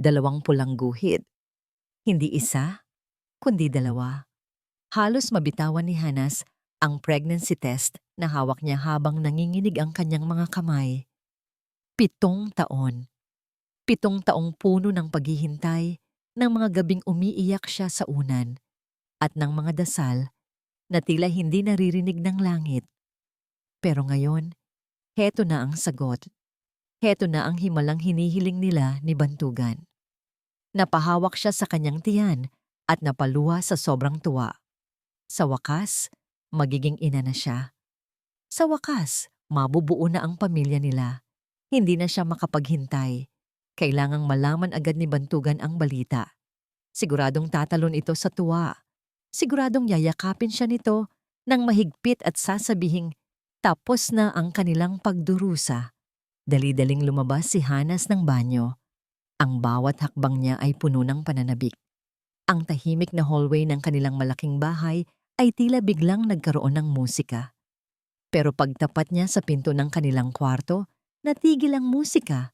Dalawang pulang guhit. Hindi isa, kundi dalawa. Halos mabitawan ni Hanas ang pregnancy test na hawak niya habang nanginginig ang kanyang mga kamay. 7 taon. 7 taong puno ng paghihintay, ng mga gabing umiiyak siya sa unan, at ng mga dasal na tila hindi naririnig ng langit. Pero ngayon, heto na ang sagot. Heto na ang himalang hinihiling nila ni Bantugan. Napahawak siya sa kanyang tiyan at napaluha sa sobrang tuwa. Sa wakas, magiging ina na siya. Sa wakas, mabubuo na ang pamilya nila. Hindi na siya makapaghintay. Kailangang malaman agad ni Bantugan ang balita. Siguradong tatalon ito sa tuwa. Siguradong yayakapin siya nito ng mahigpit at sasabihing tapos na ang kanilang pagdurusa. Dali-daling lumabas si Hanas ng banyo. Ang bawat hakbang niya ay puno ng pananabik. Ang tahimik na hallway ng kanilang malaking bahay ay tila biglang nagkaroon ng musika. Pero pagtapat niya sa pinto ng kanilang kwarto, natigil ang musika.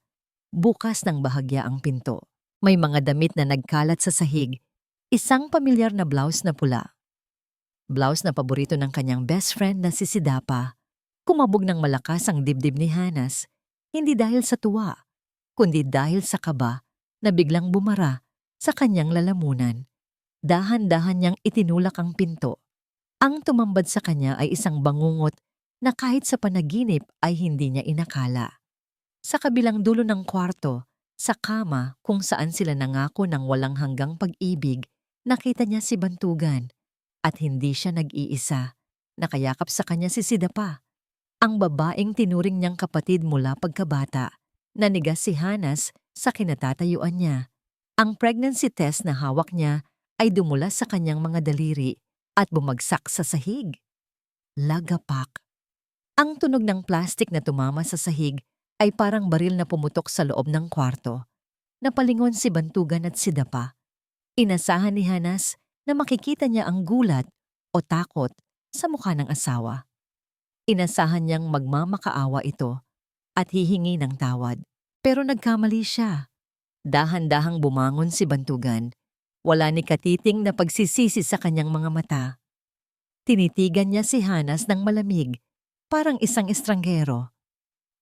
Bukas ng bahagya ang pinto. May mga damit na nagkalat sa sahig. Isang pamilyar na blouse na pula. Blouse na paborito ng kanyang best friend na si Sidapa. Kumabog ng malakas ang dibdib ni Hanas, hindi dahil sa tuwa, kundi dahil sa kaba na biglang bumara sa kanyang lalamunan. Dahan-dahan niyang itinulak ang pinto. Ang tumambad sa kanya ay isang bangungot na kahit sa panaginip ay hindi niya inakala. Sa kabilang dulo ng kwarto, sa kama kung saan sila nangako ng walang hanggang pag-ibig, nakita niya si Bantugan at hindi siya nag-iisa. Nakayakap sa kanya si Sidapa, ang babaeng tinuring niyang kapatid mula pagkabata. Nanigas si Hanas sa kinatatayuan niya. Ang pregnancy test na hawak niya ay dumula sa kanyang mga daliri at bumagsak sa sahig. Lagapak. Ang tunog ng plastik na tumama sa sahig ay parang baril na pumutok sa loob ng kwarto. Napalingon si Bantugan at Sidapa. Inasahan ni Hanas na makikita niya ang gulat o takot sa mukha ng asawa. Inasahan niyang magmamakaawa ito at hihingi ng tawad. Pero nagkamali siya. Dahan-dahang bumangon si Bantugan. Wala ni katiting na pagsisisi sa kanyang mga mata. Tinitigan niya si Hanas ng malamig, parang isang estranghero.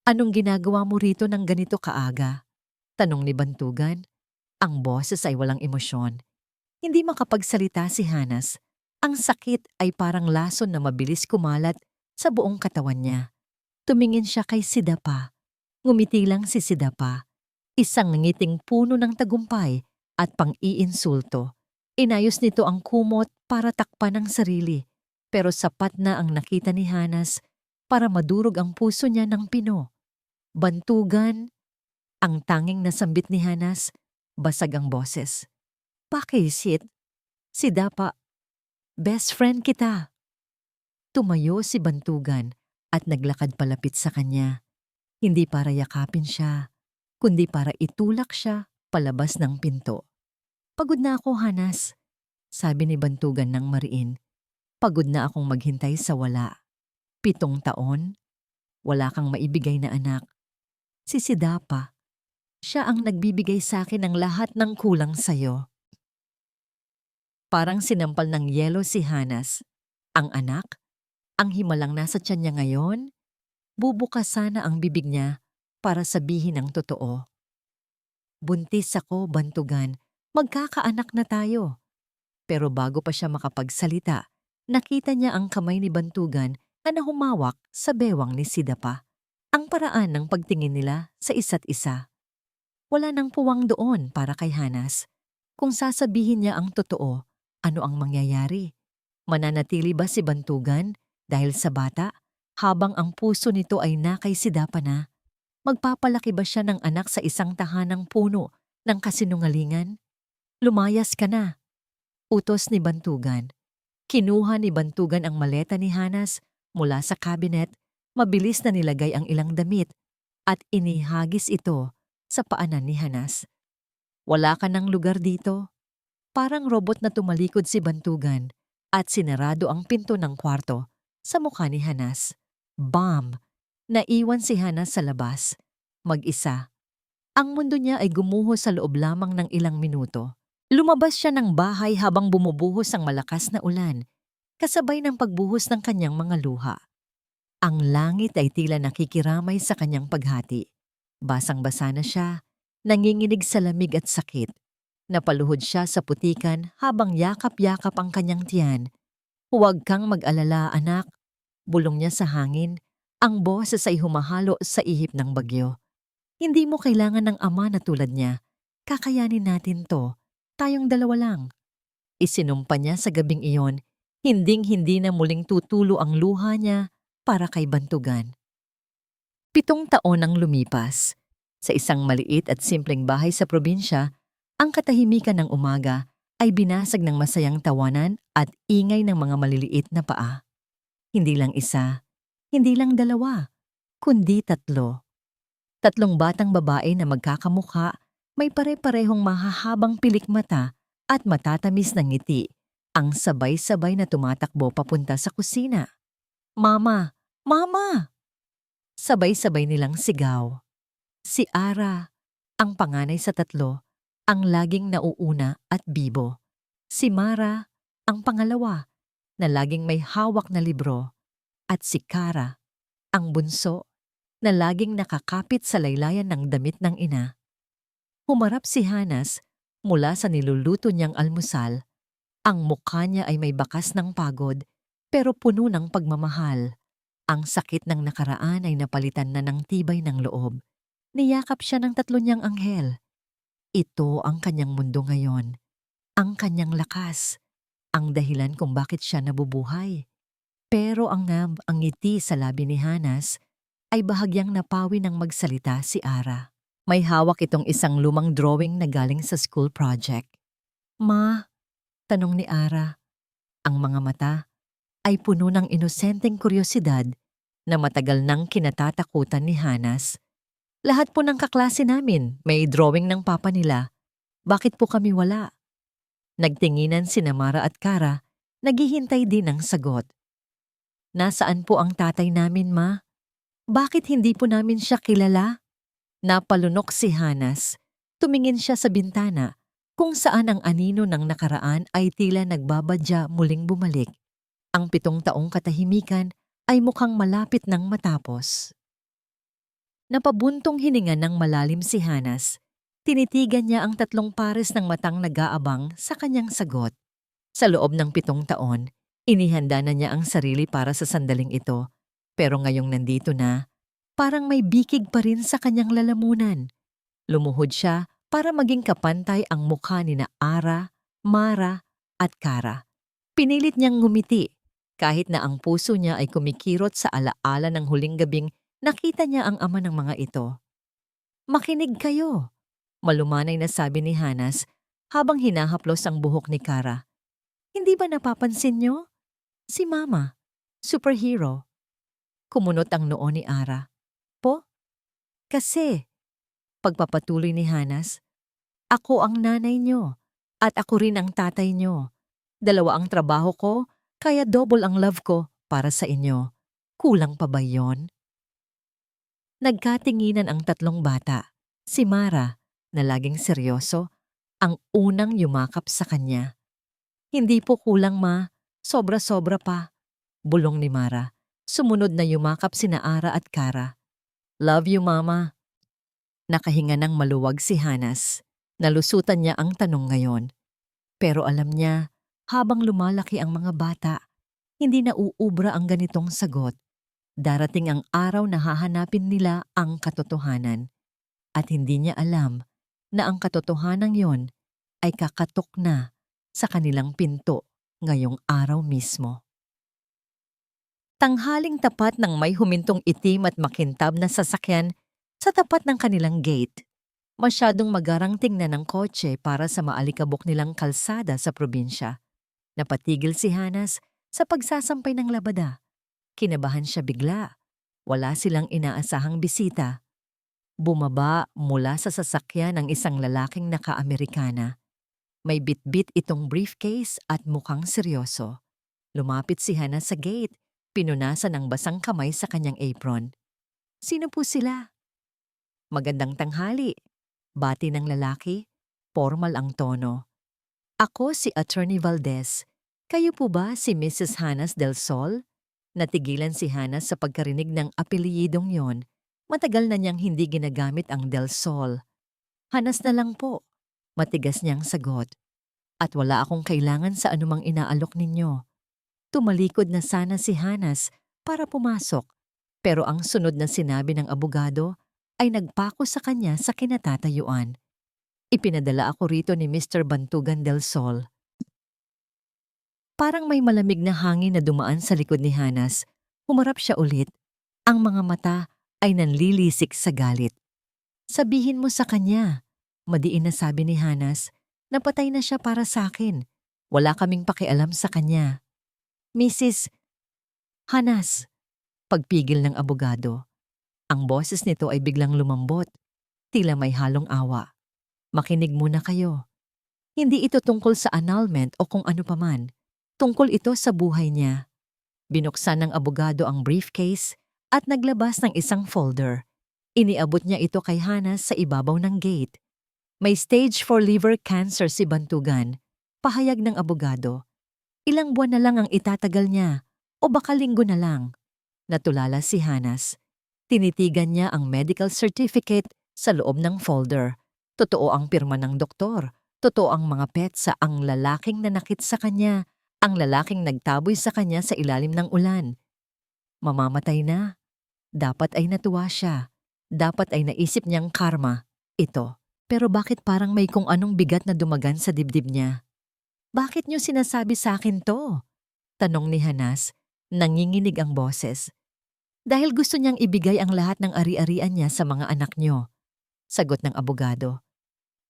Anong ginagawa mo rito ng ganito kaaga? Tanong ni Bantugan. Ang boses ay walang emosyon. Hindi makapagsalita si Hanas. Ang sakit ay parang lason na mabilis kumalat sa buong katawan niya. Tumingin siya kay Sidapa. Ngumiti lang si Sidapa. Isang ngiting puno ng tagumpay at pang-iinsulto. Inayos nito ang kumot para takpan ang sarili. Pero sapat na ang nakita ni Hanas para madurog ang puso niya ng pino. Bantugan, ang tanging nasambit ni Hanas, basag ang boses. Pakisit, Sidapa, best friend kita. Tumayo si Bantugan at naglakad palapit sa kanya. Hindi para yakapin siya, kundi para itulak siya palabas ng pinto. Pagod na ako, Hanas, sabi ni Bantugan ng mariin. Pagod na akong maghintay sa wala. 7 taon, wala kang maibigay na anak. Si Sidapa, siya ang nagbibigay sa akin ng lahat ng kulang sa'yo. Parang sinampal ng yelo si Hanas. Ang anak, ang himalang nasa tiyan niya ngayon, bubukas sana ang bibig niya para sabihin ang totoo. Buntis ako, Bantugan. Magkakaanak na tayo. Pero bago pa siya makapagsalita, nakita niya ang kamay ni Bantugan na humawak sa bewang ni Sidapa. Ang paraan ng pagtingin nila sa isa't isa. Wala nang puwang doon para kay Hanas. Kung sasabihin niya ang totoo, ano ang mangyayari? Mananatili ba si Bantugan dahil sa bata habang ang puso nito ay nakay Sidapa na? Magpapalaki ba siya ng anak sa isang tahanang puno ng kasinungalingan? Lumayas ka na. Utos ni Bantugan. Kinuha ni Bantugan ang maleta ni Hanas mula sa cabinet, mabilis na nilagay ang ilang damit at inihagis ito sa paanan ni Hanas. Wala ka ng lugar dito. Parang robot na tumalikod si Bantugan at sinarado ang pinto ng kwarto sa mukha ni Hanas. Bam! Naiwan si Hanas sa labas. Mag-isa. Ang mundo niya ay gumuho sa loob lamang ng ilang minuto. Lumabas siya ng bahay habang bumubuhos ang malakas na ulan, kasabay ng pagbuhos ng kanyang mga luha. Ang langit ay tila nakikiramay sa kanyang paghati. Basang-basa na siya, nanginginig sa lamig at sakit. Napaluhod siya sa putikan habang yakap-yakap ang kanyang tiyan. Huwag kang mag-alala, anak. Bulong niya sa hangin, ang boses ay humahalo sa ihip ng bagyo. Hindi mo kailangan ng ama na tulad niya. Kakayanin natin to. Tayong dalawa lang. Isinumpa niya sa gabing iyon, hinding-hindi na muling tutulo ang luha niya para kay Bantugan. 7 taon ang lumipas. Sa isang maliit at simpleng bahay sa probinsya, ang katahimikan ng umaga ay binasag ng masayang tawanan at ingay ng mga maliliit na paa. Hindi lang isa, hindi lang dalawa, kundi 3. 3 batang babae na magkakamukha, may pare-parehong mahahabang pilik mata at matatamis na ngiti, ang sabay-sabay na tumatakbo papunta sa kusina. Mama! Mama! Sabay-sabay nilang sigaw. Si Ara, ang panganay sa 3, ang laging nauuna at bibo. Si Mara, ang pangalawa, na laging may hawak na libro. At si Kara, ang bunso, na laging nakakapit sa laylayan ng damit ng ina. Humarap si Hanas mula sa niluluto niyang almusal. Ang mukha niya ay may bakas ng pagod, pero puno ng pagmamahal. Ang sakit ng nakaraan ay napalitan na ng tibay ng loob. Niyakap siya ng 3 niyang anghel. Ito ang kanyang mundo ngayon. Ang kanyang lakas. Ang dahilan kung bakit siya nabubuhay. Pero ang ngiti sa labi ni Hanas ay bahagyang napawi ng magsalita si Ara. May hawak itong isang lumang drawing na galing sa school project. Ma, tanong ni Ara. Ang mga mata ay puno ng inosenteng kuryosidad na matagal nang kinatatakutan ni Hanas. Lahat po ng kaklase namin may drawing ng papa nila. Bakit po kami wala? Nagtinginan sina Mara at Kara, naghihintay din ng sagot. Nasaan po ang tatay namin, ma? Bakit hindi po namin siya kilala? Napalunok si Hanas. Tumingin siya sa bintana, kung saan ang anino ng nakaraan ay tila nagbabadya muling bumalik. Ang 7 taong katahimikan ay mukhang malapit nang matapos. Napabuntong hininga ng malalim si Hanas. Tinitigan niya ang 3 pares ng matang nag-aabang sa kanyang sagot. Sa loob ng 7 taon, inihanda na niya ang sarili para sa sandaling ito. Pero ngayong nandito na, parang may bikig pa rin sa kanyang lalamunan. Lumuhod siya para maging kapantay ang mukha ni na Ara, Mara at Kara. Pinilit niyang ngumiti. Kahit na ang puso niya ay kumikirot sa alaala ng huling gabing nakita niya ang ama ng mga ito. Makinig kayo, malumanay na sabi ni Hanas habang hinahaplos ang buhok ni Kara. Hindi ba napapansin niyo? Si Mama, superhero. Kumunot ang noo ni Ara. Po? Kasi, pagpapatuloy ni Hanas, ako ang nanay niyo at ako rin ang tatay niyo. 2 ang trabaho ko, kaya double ang love ko para sa inyo. Kulang pa ba yon? Nagkatinginan ang 3 bata. Si Mara, na laging seryoso, ang unang yumakap sa kanya. Hindi po kulang, ma. Sobra-sobra pa. Bulong ni Mara. Sumunod na yumakap sina Ara at Kara. Love you, mama. Nakahinga ng maluwag si Hanas. Nalusutan niya ang tanong ngayon. Pero alam niya, habang lumalaki ang mga bata, hindi na uubra ang ganitong sagot. Darating ang araw na hahanapin nila ang katotohanan. At hindi niya alam na ang katotohanan yon ay kakatok na sa kanilang pinto ngayong araw mismo. Tanghaling tapat ng may humintong itim at makintab na sasakyan sa tapat ng kanilang gate. Masyadong magarang tingnan ng kotse para sa maalikabok nilang kalsada sa probinsya. Napatigil si Hanas sa pagsasampay ng labada. Kinabahan siya bigla. Wala silang inaasahang bisita. Bumaba mula sa sasakyan ang isang lalaking naka-Amerikana. May bitbit itong briefcase at mukhang seryoso. Lumapit si Hanas sa gate, pinunasan ng basang kamay sa kanyang apron. Sino po sila? Magandang tanghali. Bati ng lalaki, formal ang tono. Ako si Attorney Valdez. Kayo po ba si Mrs. Hanas Del Sol? Natigilan si Hanas sa pagkarinig ng apelyidong yon. Matagal na niyang hindi ginagamit ang Del Sol. Hanas na lang po. Matigas niyang sagot. At wala akong kailangan sa anumang inaalok ninyo. Tumalikod na sana si Hanas para pumasok. Pero ang sunod na sinabi ng abogado ay nagpako sa kanya sa kinatatayuan. Ipinadala ako rito ni Mr. Bantugan del Sol. Parang may malamig na hangin na dumaan sa likod ni Hanas. Humarap siya ulit. Ang mga mata ay nanlilisik sa galit. Sabihin mo sa kanya. Madiin na sabi ni Hanas, napatay na siya para sa akin. Wala kaming pakialam sa kanya. Mrs. Hanas, pagpigil ng abogado. Ang boses nito ay biglang lumambot. Tila may halong awa. Makinig muna kayo. Hindi ito tungkol sa annulment o kung ano paman. Tungkol ito sa buhay niya. Binuksan ng abogado ang briefcase at naglabas ng isang folder. Iniabot niya ito kay Hanas sa ibabaw ng gate. May stage 4 liver cancer si Bantugan. Pahayag ng abogado. Ilang buwan na lang ang itatagal niya o baka linggo na lang. Natulala si Hanas. Tinitigan niya ang medical certificate sa loob ng folder. Totoo ang pirma ng doktor. Totoo ang mga petsa, ang lalaking nanakit sa kanya, ang lalaking nagtaboy sa kanya sa ilalim ng ulan. Mamamatay na. Dapat ay natuwa siya. Dapat ay naisip niyang karma. Ito. Pero bakit parang may kung anong bigat na dumagan sa dibdib niya? Bakit niyo sinasabi sa akin to? Tanong ni Hanas. Nanginginig ang boses. Dahil gusto niyang ibigay ang lahat ng ari-arian niya sa mga anak niyo. Sagot ng abogado.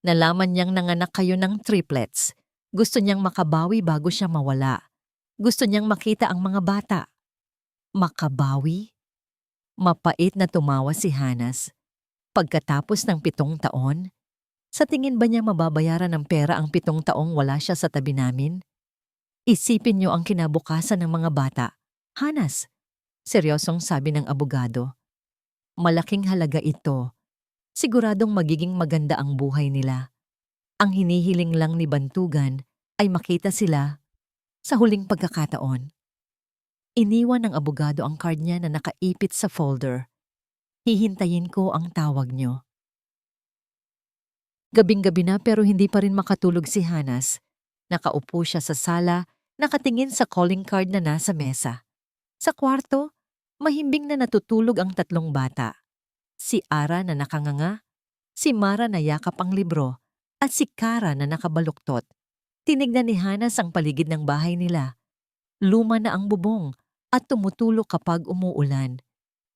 Nalaman niyang nanganak kayo ng triplets. Gusto niyang makabawi bago siya mawala. Gusto niyang makita ang mga bata. Makabawi? Mapait na tumawa si Hanas. Pagkatapos ng 7 taon, sa tingin ba niya mababayaran ng pera ang 7 taong wala siya sa tabi namin? Isipin niyo ang kinabukasan ng mga bata. Hanas, seryosong sabi ng abogado. Malaking halaga ito. Siguradong magiging maganda ang buhay nila. Ang hinihiling lang ni Bantugan ay makita sila sa huling pagkakataon. Iniwan ng abogado ang card niya na nakaipit sa folder. Hihintayin ko ang tawag niyo. Gabing-gabi na pero hindi pa rin makatulog si Hanas. Nakaupo siya sa sala, nakatingin sa calling card na nasa mesa. Sa kwarto, mahimbing na natutulog ang 3 bata. Si Ara na nakanganga, si Mara na yakap ang libro, at si Kara na nakabaluktot. Tinignan ni Hanas ang paligid ng bahay nila. Luma na ang bubong at tumutulo kapag umuulan.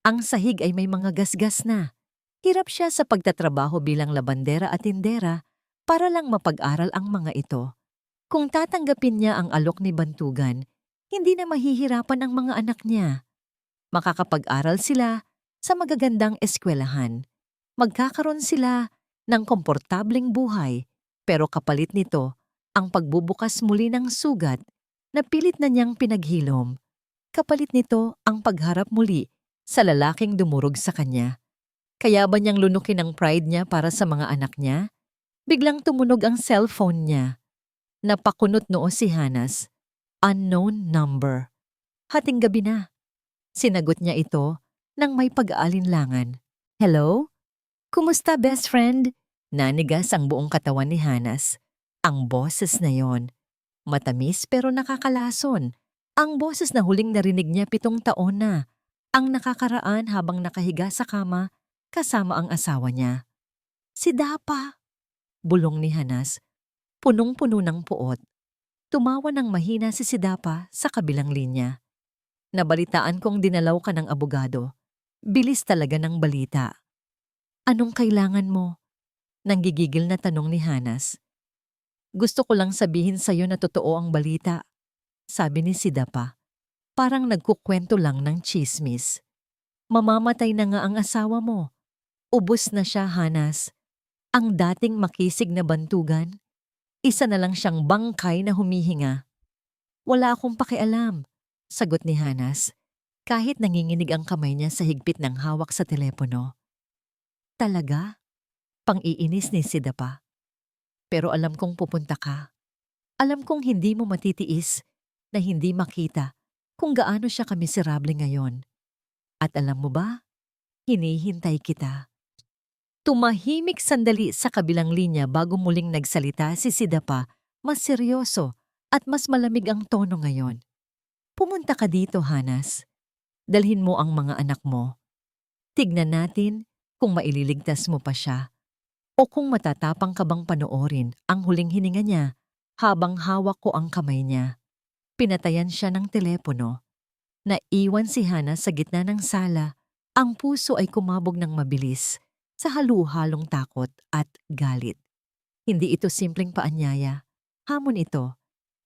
Ang sahig ay may mga gasgas na. Hirap siya sa pagtatrabaho bilang labandera at tindera para lang mapag-aral ang mga ito. Kung tatanggapin niya ang alok ni Bantugan, hindi na mahihirapan ang mga anak niya. Makakapag-aral sila sa magagandang eskwelahan. Magkakaroon sila ng komportableng buhay, pero kapalit nito ang pagbubukas muli ng sugat na pilit na niyang pinaghilom. Kapalit nito ang pagharap muli sa lalaking dumurog sa kanya. Kaya ba niyang lunukin ang pride niya para sa mga anak niya? Biglang tumunog ang cellphone niya. Napakunot noo si Hanas. Unknown number. Hating gabi na. Sinagot niya ito nang may pag-aalinlangan. Hello? Kumusta, best friend? Nanigas ang buong katawan ni Hanas. Ang boses na yon. Matamis pero nakakalason. Ang boses na huling narinig niya 7 taon na. Ang nakakaraan habang nakahiga sa kama kasama ang asawa niya. Si Dapa. Bulong ni Hanas. Punong-puno ng puot. Tumawa ng mahina si Sidapa sa kabilang linya. Nabalitaan kong dinalaw ka ng abogado. Bilis talaga ng balita. Anong kailangan mo? Nanggigigil na tanong ni Hanas. Gusto ko lang sabihin sa'yo na totoo ang balita. Sabi ni Sidapa. Parang nagkukwento lang ng chismis. Mamamatay na nga ang asawa mo. Ubos na siya, Hanas. Ang dating makisig na Bantugan, isa na lang siyang bangkay na humihinga. Wala akong pakialam, sagot ni Hanas, kahit nanginginig ang kamay niya sa higpit ng hawak sa telepono. Talaga? Pang-iinis ni Sidapa. Pero alam kong pupunta ka. Alam kong hindi mo matitiis na hindi makita kung gaano siya kamiserable ngayon. At alam mo ba, hinihintay kita. Tumahimik sandali sa kabilang linya bago muling nagsalita si Sidapa, mas seryoso at mas malamig ang tono ngayon. Pumunta ka dito, Hanas. Dalhin mo ang mga anak mo. Tignan natin kung maililigtas mo pa siya o kung matatapang ka bang panoorin ang huling hininga niya habang hawak ko ang kamay niya. Pinatayan siya ng telepono. Naiwan si Hanas sa gitna ng sala. Ang puso ay kumabog ng mabilis sa halu-halong takot at galit. Hindi ito simpleng paanyaya. Hamon ito.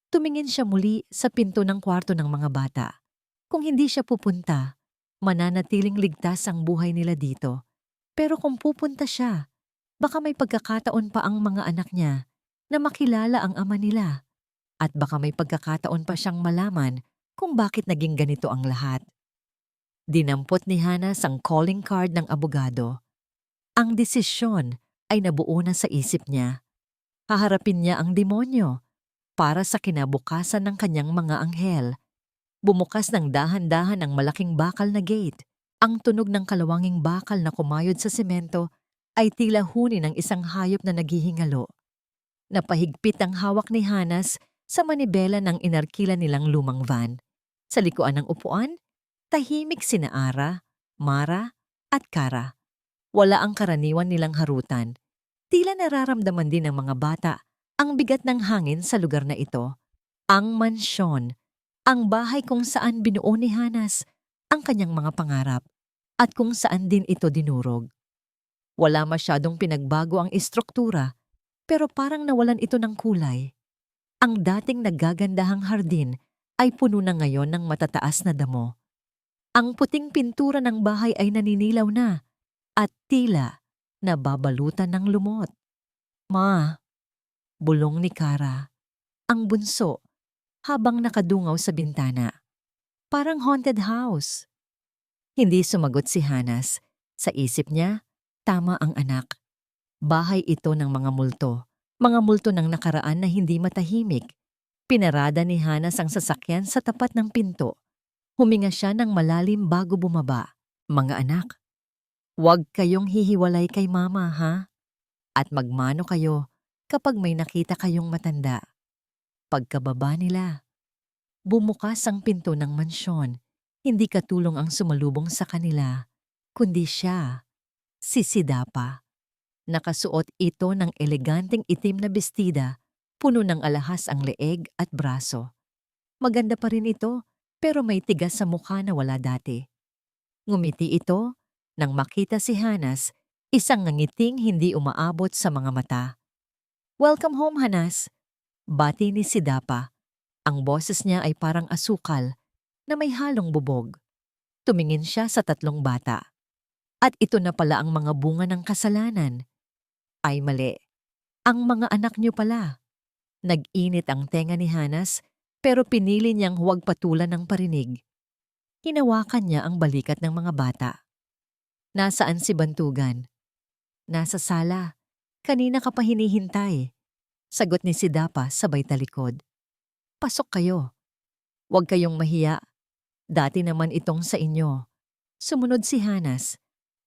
Tumingin siya muli sa pinto ng kwarto ng mga bata. Kung hindi siya pupunta, mananatiling ligtas ang buhay nila dito. Pero kung pupunta siya, baka may pagkakataon pa ang mga anak niya na makilala ang ama nila. At baka may pagkakataon pa siyang malaman kung bakit naging ganito ang lahat. Dinampot ni Hanas ang calling card ng abogado. Ang desisyon ay nabuo na sa isip niya. Haharapin niya ang demonyo para sa kinabukasan ng kanyang mga anghel. Bumukas ng dahan-dahan ang malaking bakal na gate. Ang tunog ng kalawanging bakal na kumayod sa semento ay tila huni ng isang hayop na naghihingalo. Napahigpit ang hawak ni Hanas sa manibela ng inarkila nilang lumang van. Sa likuan ng upuan, tahimik sina Ara, Mara at Kara. Wala ang karaniwan nilang harutan. Tila nararamdaman din ng mga bata ang bigat ng hangin sa lugar na ito. Ang mansyon, ang bahay kung saan binuo ni Hanas ang kanyang mga pangarap at kung saan din ito dinurog. Wala masyadong pinagbago ang istruktura pero parang nawalan ito ng kulay. Ang dating naggagandahang hardin ay puno na ngayon ng matataas na damo. Ang puting pintura ng bahay ay naninilaw na at tila nababalutan ng lumot. Ma, bulong ni Kara, ang bunso, habang nakadungaw sa bintana. Parang haunted house. Hindi sumagot si Hanas. Sa isip niya, tama ang anak. Bahay ito ng mga multo ng nakaraan na hindi matahimik. Pinarada ni Hanas ang sasakyan sa tapat ng pinto. Huminga siya ng malalim bago bumaba. Mga anak, huwag kayong hihiwalay kay mama, ha? At magmano kayo kapag may nakita kayong matanda. Pagkababa nila, bumukas ang pinto ng mansyon. Hindi katulong ang sumalubong sa kanila, kundi siya, si Sidapa. Nakasuot ito ng eleganteng itim na bestida, puno ng alahas ang leeg at braso. Maganda pa rin ito, pero may tigas sa mukha na wala dati. Ngumiti ito nang makita si Hanas, isang ngangiting hindi umaabot sa mga mata. Welcome home, Hanas. Bati ni Sidapa. Ang boses niya ay parang asukal na may halong bubog. Tumingin siya sa tatlong bata. At ito na pala ang mga bunga ng kasalanan. Ay mali. Ang mga anak niyo pala. Nag-init ang tenga ni Hanas pero pinili niyang huwag patulan ng parinig. Hinawakan niya ang balikat ng mga bata. Nasaan si Bantugan? Nasa sala. Kanina ka pa hinihintay. Sagot ni Sidapa sabay talikod. Pasok kayo. Huwag kayong mahiya. Dati naman itong sa inyo. Sumunod si Hanas.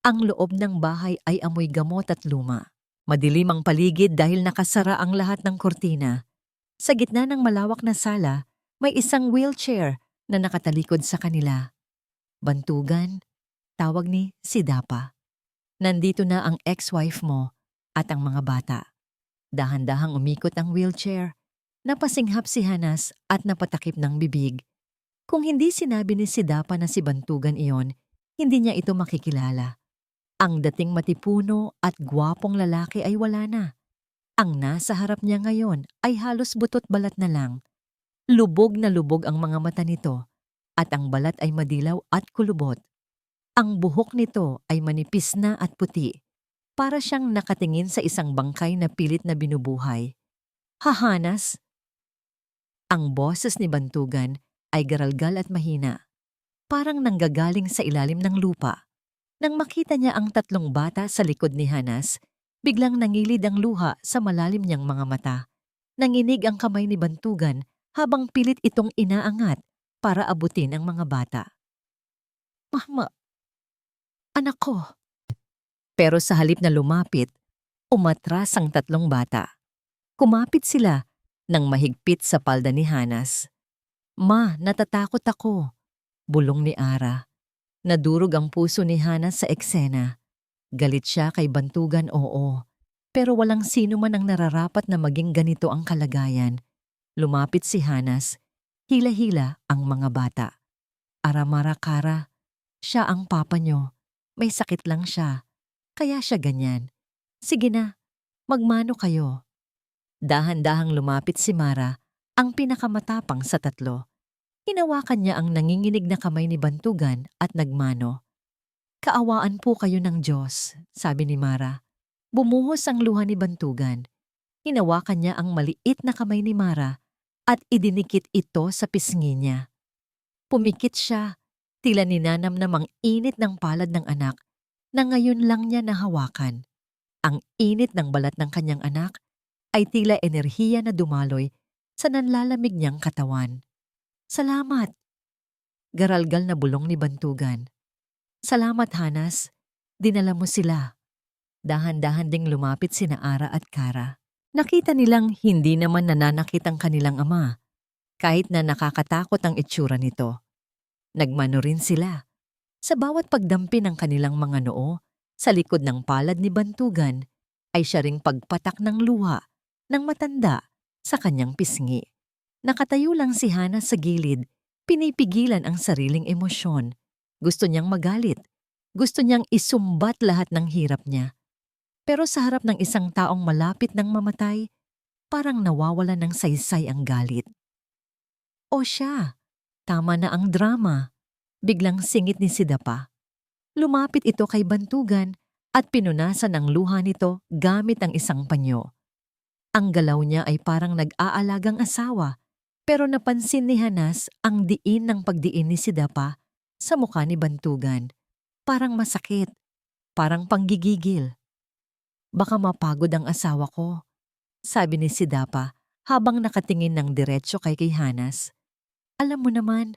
Ang loob ng bahay ay amoy gamot at luma. Madilim ang paligid dahil nakasara ang lahat ng kortina. Sa gitna ng malawak na sala, may isang wheelchair na nakatalikod sa kanila. Bantugan, tawag ni Sidapa. Nandito na ang ex-wife mo at ang mga bata. Dahan-dahang umikot ang wheelchair. Napasinghap si Hanas at napatakip ng bibig. Kung hindi sinabi ni Sidapa na si Bantugan iyon, hindi niya ito makikilala. Ang dating matipuno at gwapong lalaki ay wala na. Ang nasa harap niya ngayon ay halos butot balat na lang. Lubog na lubog ang mga mata nito at ang balat ay madilaw at kulubot. Ang buhok nito ay manipis na at puti. Para siyang nakatingin sa isang bangkay na pilit na binubuhay. Hahanas? Ang boses ni Bantugan ay garalgal at mahina. Parang nanggagaling sa ilalim ng lupa. Nang makita niya ang tatlong bata sa likod ni Hanas, Biglang nangilid ang luha sa malalim niyang mga mata. Nanginig ang kamay ni Bantugan habang pilit itong inaangat para abutin ang mga bata. Mama, anak ko. Pero sa halip na lumapit, umatras ang tatlong bata. Kumapit sila nang mahigpit sa palda ni Hanas. Ma, natatakot ako, bulong ni Ara. Nadurog ang puso ni Hanas sa eksena. Galit siya kay Bantugan, oo. Pero walang sino man ang nararapat na maging ganito ang kalagayan. Lumapit si Hanas. Hila-hila ang mga bata. Aramara-kara, siya ang papa nyo. May sakit lang siya. Kaya siya ganyan. Sige na, magmano kayo. Dahan-dahang lumapit si Mara, ang pinakamatapang sa tatlo. Hinawakan niya ang nanginginig na kamay ni Bantugan at nagmano. Kaawaan po kayo ng Diyos, sabi ni Mara. Bumuhos ang luha ni Bantugan. Hinawakan niya ang maliit na kamay ni Mara at idinikit ito sa pisngi niya. Pumikit siya, tila ninanamnam ang init ng palad ng anak na ngayon lang niya nahawakan. Ang init ng balat ng kanyang anak ay tila enerhiya na dumaloy sa nanlalamig niyang katawan. Salamat! Garalgal na bulong ni Bantugan. Salamat, Hanas. Dinala mo sila. Dahan-dahan ding lumapit sina Ara at Kara. Nakita nilang hindi naman nananakit ang kanilang ama, kahit na nakakatakot ang itsura nito. Nagmano rin sila. Sa bawat pagdampi ng kanilang mga noo, sa likod ng palad ni Bantugan, ay siya ring pagpatak ng luha ng matanda sa kanyang pisngi. Nakatayo lang si Hana sa gilid, pinipigilan ang sariling emosyon. Gusto niyang magalit. Gusto niyang isumbat lahat ng hirap niya. Pero sa harap ng isang taong malapit ng mamatay, parang nawawala ng saysay ang galit. O siya, tama na ang drama. Biglang singit ni Sidapa. Lumapit ito kay Bantugan at pinunasan ang luha nito gamit ang isang panyo. Ang galaw niya ay parang nag-aalagang asawa, pero napansin ni Hanas ang diin ng pagdiin ni Sidapa sa mukha ni Bantugan. Parang masakit, parang panggigigil. Baka mapagod ang asawa ko, sabi ni Sidapa habang nakatingin ng diretso kay Hanas. Alam mo naman,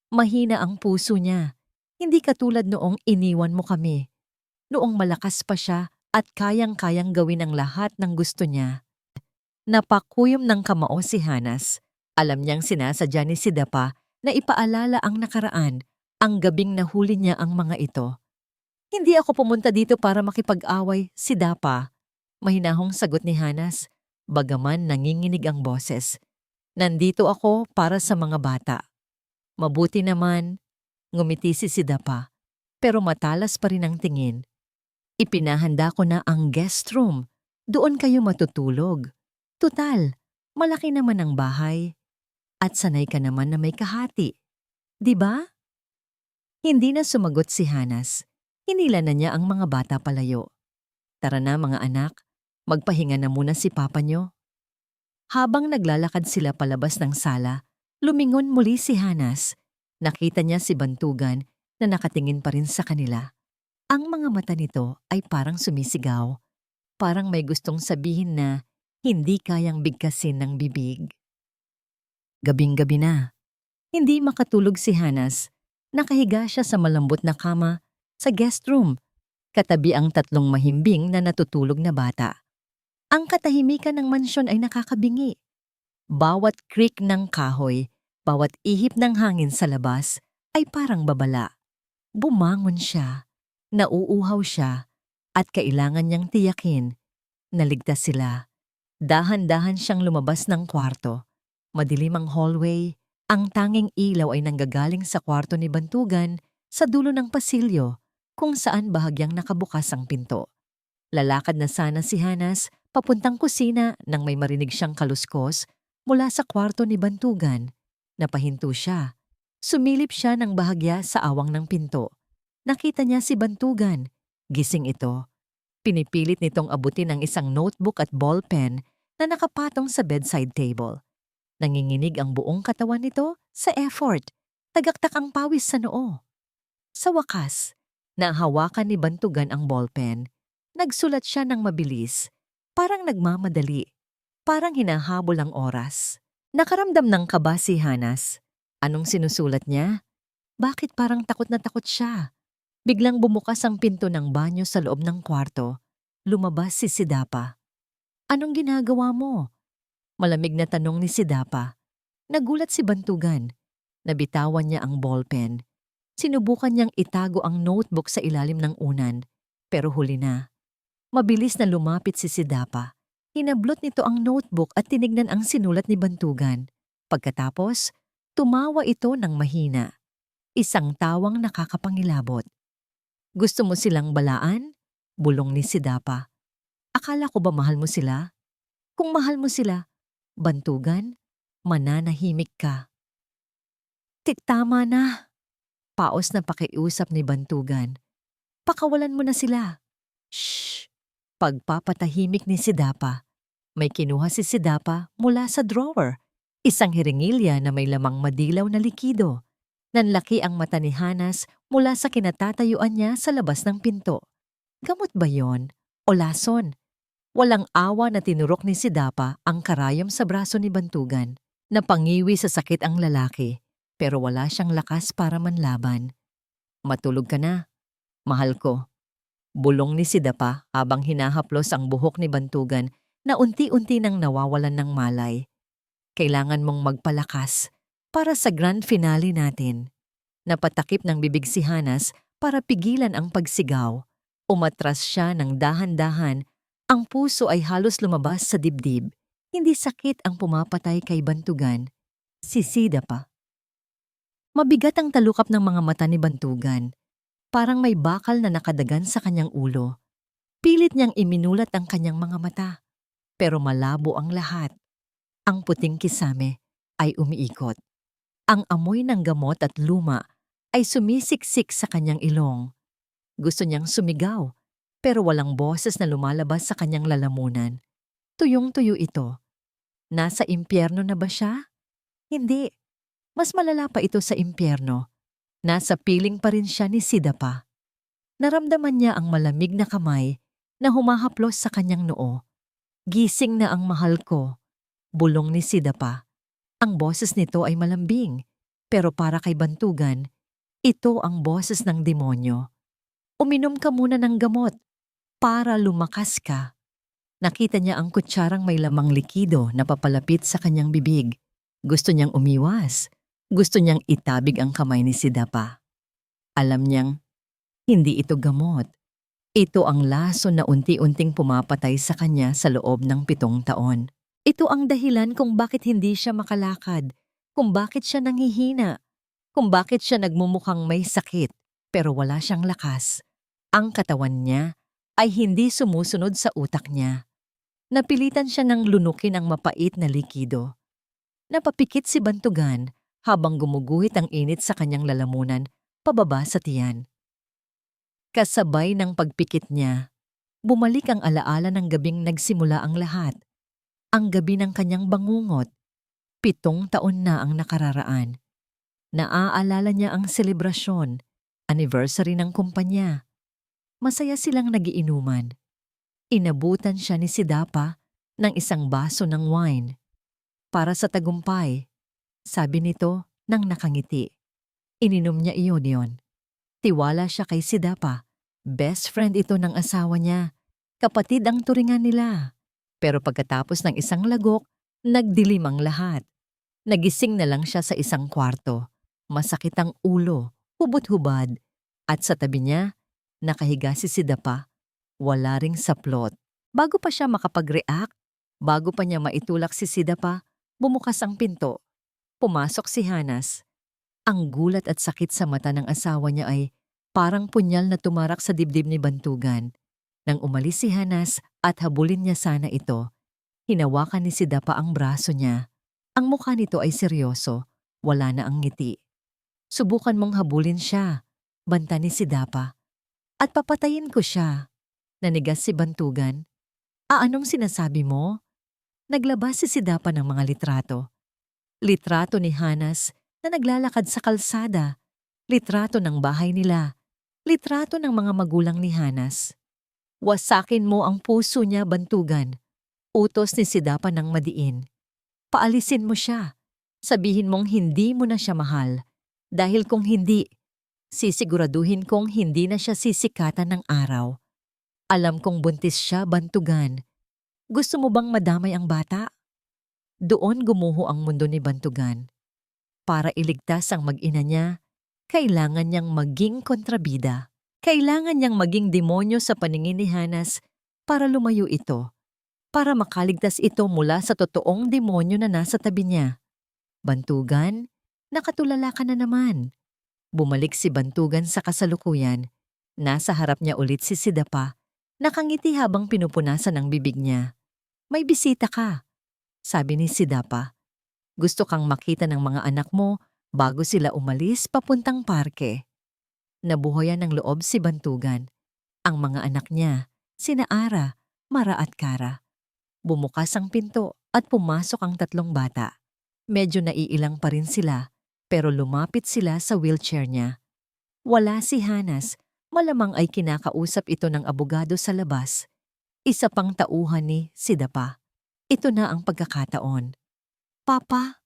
mahina ang puso niya. Hindi katulad noong iniwan mo kami. Noong malakas pa siya at kayang-kayang gawin ang lahat ng gusto niya. Napakuyom ng kamao si Hanas. Alam niyang sinasadya ni Sidapa na ipaalala ang nakaraan, ang gabing nahuli niya ang mga ito. Hindi ako pumunta dito para makipag-away, Sidapa. Mahinahong sagot ni Hanas, bagaman nanginginig ang boses. Nandito ako para sa mga bata. Mabuti naman, ngumiti si Sidapa, pero matalas pa rin ang tingin. Ipinahanda ko na ang guest room. Doon kayo matutulog. Tutal, malaki naman ang bahay. At sanay ka naman na may kahati. Di ba? Hindi na sumagot si Hanas. Hinila na niya ang mga bata palayo. Tara na mga anak, magpahinga na muna si papa nyo. Habang naglalakad sila palabas ng sala, lumingon muli si Hanas. Nakita niya si Bantugan na nakatingin pa rin sa kanila. Ang mga mata nito ay parang sumisigaw. Parang may gustong sabihin na hindi kayang bigkasin ng bibig. Gabing-gabi na. Hindi makatulog si Hanas. Nakahiga siya sa malambot na kama sa guest room, katabi ang tatlong mahimbing na natutulog na bata. Ang katahimikan ng mansyon ay nakakabingi. Bawat creak ng kahoy, bawat ihip ng hangin sa labas ay parang babala. Bumangon siya, nauuhaw siya, at kailangan niyang tiyakin na ligtas sila. Dahan-dahan siyang lumabas ng kwarto. Madilim ang hallway, ang tanging ilaw ay nanggagaling sa kwarto ni Bantugan sa dulo ng pasilyo kung saan bahagyang nakabukas ang pinto. Lalakad na sana si Hanas papuntang kusina nang may marinig siyang kaluskos mula sa kwarto ni Bantugan. Napahinto siya. Sumilip siya ng bahagya sa awang ng pinto. Nakita niya si Bantugan. Gising ito. Pinipilit nitong abutin ang isang notebook at ballpen na nakapatong sa bedside table. Nanginginig ang buong katawan nito sa effort. Tagaktak ang pawis sa noo. Sa wakas, nahawakan ni Bantugan ang ballpen. Nagsulat siya ng mabilis, parang nagmamadali, parang hinahabol ang oras. Nakaramdam ng kaba si Hanas. Anong sinusulat niya? Bakit parang takot na takot siya? Biglang bumukas ang pinto ng banyo sa loob ng kwarto. Lumabas si Sidapa. Anong ginagawa mo? Malamig na tanong ni Sidapa. Nagulat si Bantugan. Nabitawan niya ang ballpen. Sinubukan niyang itago ang notebook sa ilalim ng unan, pero huli na. Mabilis na lumapit si Sidapa. Hinablot nito ang notebook at tinignan ang sinulat ni Bantugan. Pagkatapos, tumawa ito ng mahina. Isang tawang nakakapangilabot. Gusto mo silang balaan? Bulong ni Sidapa. Akala ko ba mahal mo sila? Kung mahal mo sila, Bantugan, mananahimik ka. Tama na. Paos na pakiusap ni Bantugan. Pakawalan mo na sila. Shh! Pagpapatahimik ni Sidapa. May kinuha si Sidapa mula sa drawer. Isang hiringilya na may lamang madilaw na likido. Nanlaki ang mata ni Hanas mula sa kinatatayuan niya sa labas ng pinto. Gamot ba yon? O lason? Walang awa na tinurok ni Sidapa ang karayom sa braso ni Bantugan. Napangiwi sa sakit ang lalaki, pero wala siyang lakas para manlaban. Matulog ka na, mahal ko. Bulong ni Sidapa habang hinahaplos ang buhok ni Bantugan na unti-unti nang nawawalan ng malay. Kailangan mong magpalakas para sa grand finale natin. Napatakip ng bibig si Hanas para pigilan ang pagsigaw. Umatras siya ng dahan-dahan. Ang puso ay halos lumabas sa dibdib. Hindi sakit ang pumapatay kay Bantugan. Si Sidapa. Mabigat ang talukap ng mga mata ni Bantugan. Parang may bakal na nakadagan sa kanyang ulo. Pilit niyang iminulat ang kanyang mga mata. Pero malabo ang lahat. Ang puting kisame ay umiikot. Ang amoy ng gamot at luma ay sumisiksik sa kanyang ilong. Gusto niyang sumigaw, pero walang boses na lumalabas sa kanyang lalamunan. Tuyong-tuyo ito. Nasa impyerno na ba siya? Hindi. Mas malala pa ito sa impyerno. Nasa piling pa rin siya ni Sidapa. Naramdaman niya ang malamig na kamay na humahaplos sa kanyang noo. Gising na ang mahal ko, bulong ni Sidapa. Ang boses nito ay malambing, pero para kay Bantugan, ito ang boses ng demonyo. Uminom ka muna ng gamot para lumakas ka. Nakita niya ang kutsarang may lamang likido na papalapit sa kanyang bibig. Gusto niyang umiwas. Gusto niyang itabig ang kamay ni Sidapa. Alam niyang, hindi ito gamot. Ito ang lason na unti-unting pumapatay sa kanya sa loob ng 7 taon. Ito ang dahilan kung bakit hindi siya makalakad, kung bakit siya nanghihina, kung bakit siya nagmumukhang may sakit pero wala siyang lakas. Ang katawan niya ay hindi sumusunod sa utak niya. Napilitan siya ng lunukin ang mapait na likido. Napapikit si Bantugan habang gumuguhit ang init sa kanyang lalamunan pababa sa tiyan. Kasabay ng pagpikit niya, bumalik ang alaala ng gabing nagsimula ang lahat. Ang gabi ng kanyang bangungot. 7 taon na ang nakararaan. Naaalala niya ang selebrasyon, anniversary ng kumpanya. Masaya silang nagiinuman. Inabutan siya ni Sidapa ng isang baso ng wine. Para sa tagumpay, sabi nito nang nakangiti. Ininom niya iyon. Tiwala siya kay Sidapa. Best friend ito ng asawa niya. Kapatid ang turingan nila. Pero pagkatapos ng isang lagok, nagdilim ang lahat. Nagising na lang siya sa isang kwarto. Masakit ang ulo, hubot-hubad. At sa tabi niya, nakahiga si Sidapa. Wala ring saplot. Bago pa siya makapag-react, bago pa niya maitulak si Sidapa, bumukas ang pinto. Pumasok si Hanas. Ang gulat at sakit sa mata ng asawa niya ay parang punyal na tumarak sa dibdib ni Bantugan. Nang umalis si Hanas at habulin niya sana ito, hinawakan ni Sidapa ang braso niya. Ang mukha nito ay seryoso, wala na ang ngiti. Subukan mong habulin siya, banta ni Sidapa. At papatayin ko siya. Nanigas si Bantugan. Anong sinasabi mo? Naglabas si Sidapa ng mga litrato. Litrato ni Hanas na naglalakad sa kalsada. Litrato ng bahay nila. Litrato ng mga magulang ni Hanas. Wasakin mo ang puso niya, Bantugan. Utos ni Sidapa ng madiin. Paalisin mo siya. Sabihin mong hindi mo na siya mahal. Dahil kung hindi, sisiguraduhin kong hindi na siya sisikatan ng araw. Alam kong buntis siya, Bantugan. Gusto mo bang madamay ang bata? Doon gumuho ang mundo ni Bantugan. Para iligtas ang mag-ina niya, kailangan niyang maging kontrabida. Kailangan niyang maging demonyo sa paningin ni Hanas para lumayo ito. Para makaligtas ito mula sa totoong demonyo na nasa tabi niya. Bantugan, nakatulala ka na naman. Bumalik si Bantugan sa kasalukuyan. Nasa harap niya ulit si Sidapa, nakangiti habang pinupunasan ang bibig niya. May bisita ka, sabi ni Sidapa. Gusto kang makita ng mga anak mo bago sila umalis papuntang parke. Nabuhayan ng loob si Bantugan. Ang mga anak niya, sina Ara, Mara at Kara. Bumukas ang pinto at pumasok ang tatlong bata. Medyo naiilang pa rin sila, pero lumapit sila sa wheelchair niya. Wala si Hanas, malamang ay kinakausap ito ng abogado sa labas. Isa pang tauhan ni Sidapa. Ito na ang pagkakataon. Papa,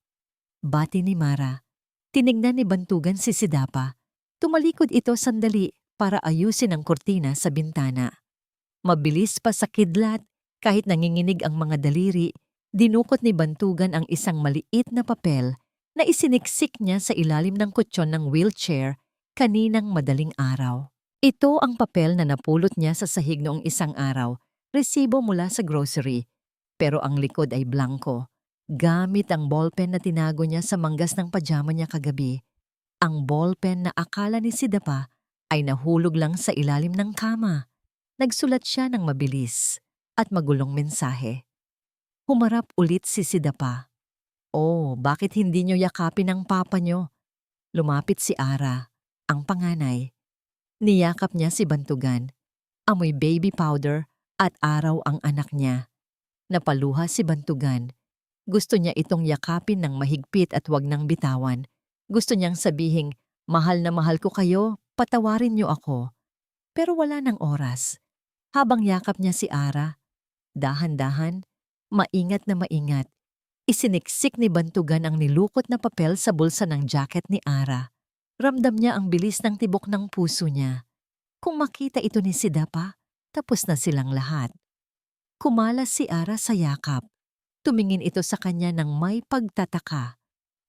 bati ni Mara. Tinignan ni Bantugan si Sidapa. Tumalikod ito sandali para ayusin ang kurtina sa bintana. Mabilis pa sa kidlat, kahit nanginginig ang mga daliri, dinukot ni Bantugan ang isang maliit na papel na isiniksik niya sa ilalim ng kutsyon ng wheelchair kaninang madaling araw. Ito ang papel na napulot niya sa sahig noong isang araw, resibo mula sa grocery. Pero ang likod ay blanko, gamit ang ballpen na tinago niya sa manggas ng pajama niya kagabi. Ang ballpen na akala ni Sidapa ay nahulog lang sa ilalim ng kama. Nagsulat siya ng mabilis at magulong mensahe. Humarap ulit si Sidapa. Oh, bakit hindi niyo yakapin ang papa niyo? Lumapit si Ara, ang panganay. Niyakap niya si Bantugan. Amoy baby powder at araw ang anak niya. Napaluha si Bantugan. Gusto niya itong yakapin ng mahigpit at wag nang bitawan. Gusto niyang sabihing, mahal na mahal ko kayo, patawarin niyo ako. Pero wala nang oras. Habang yakap niya si Ara, dahan-dahan, maingat na maingat, isiniksik ni Bantugan ang nilukot na papel sa bulsa ng jacket ni Ara. Ramdam niya ang bilis ng tibok ng puso niya. Kung makita ito ni Sidapa, tapos na silang lahat. Kumalas si Ara sa yakap. Tumingin ito sa kanya ng may pagtataka.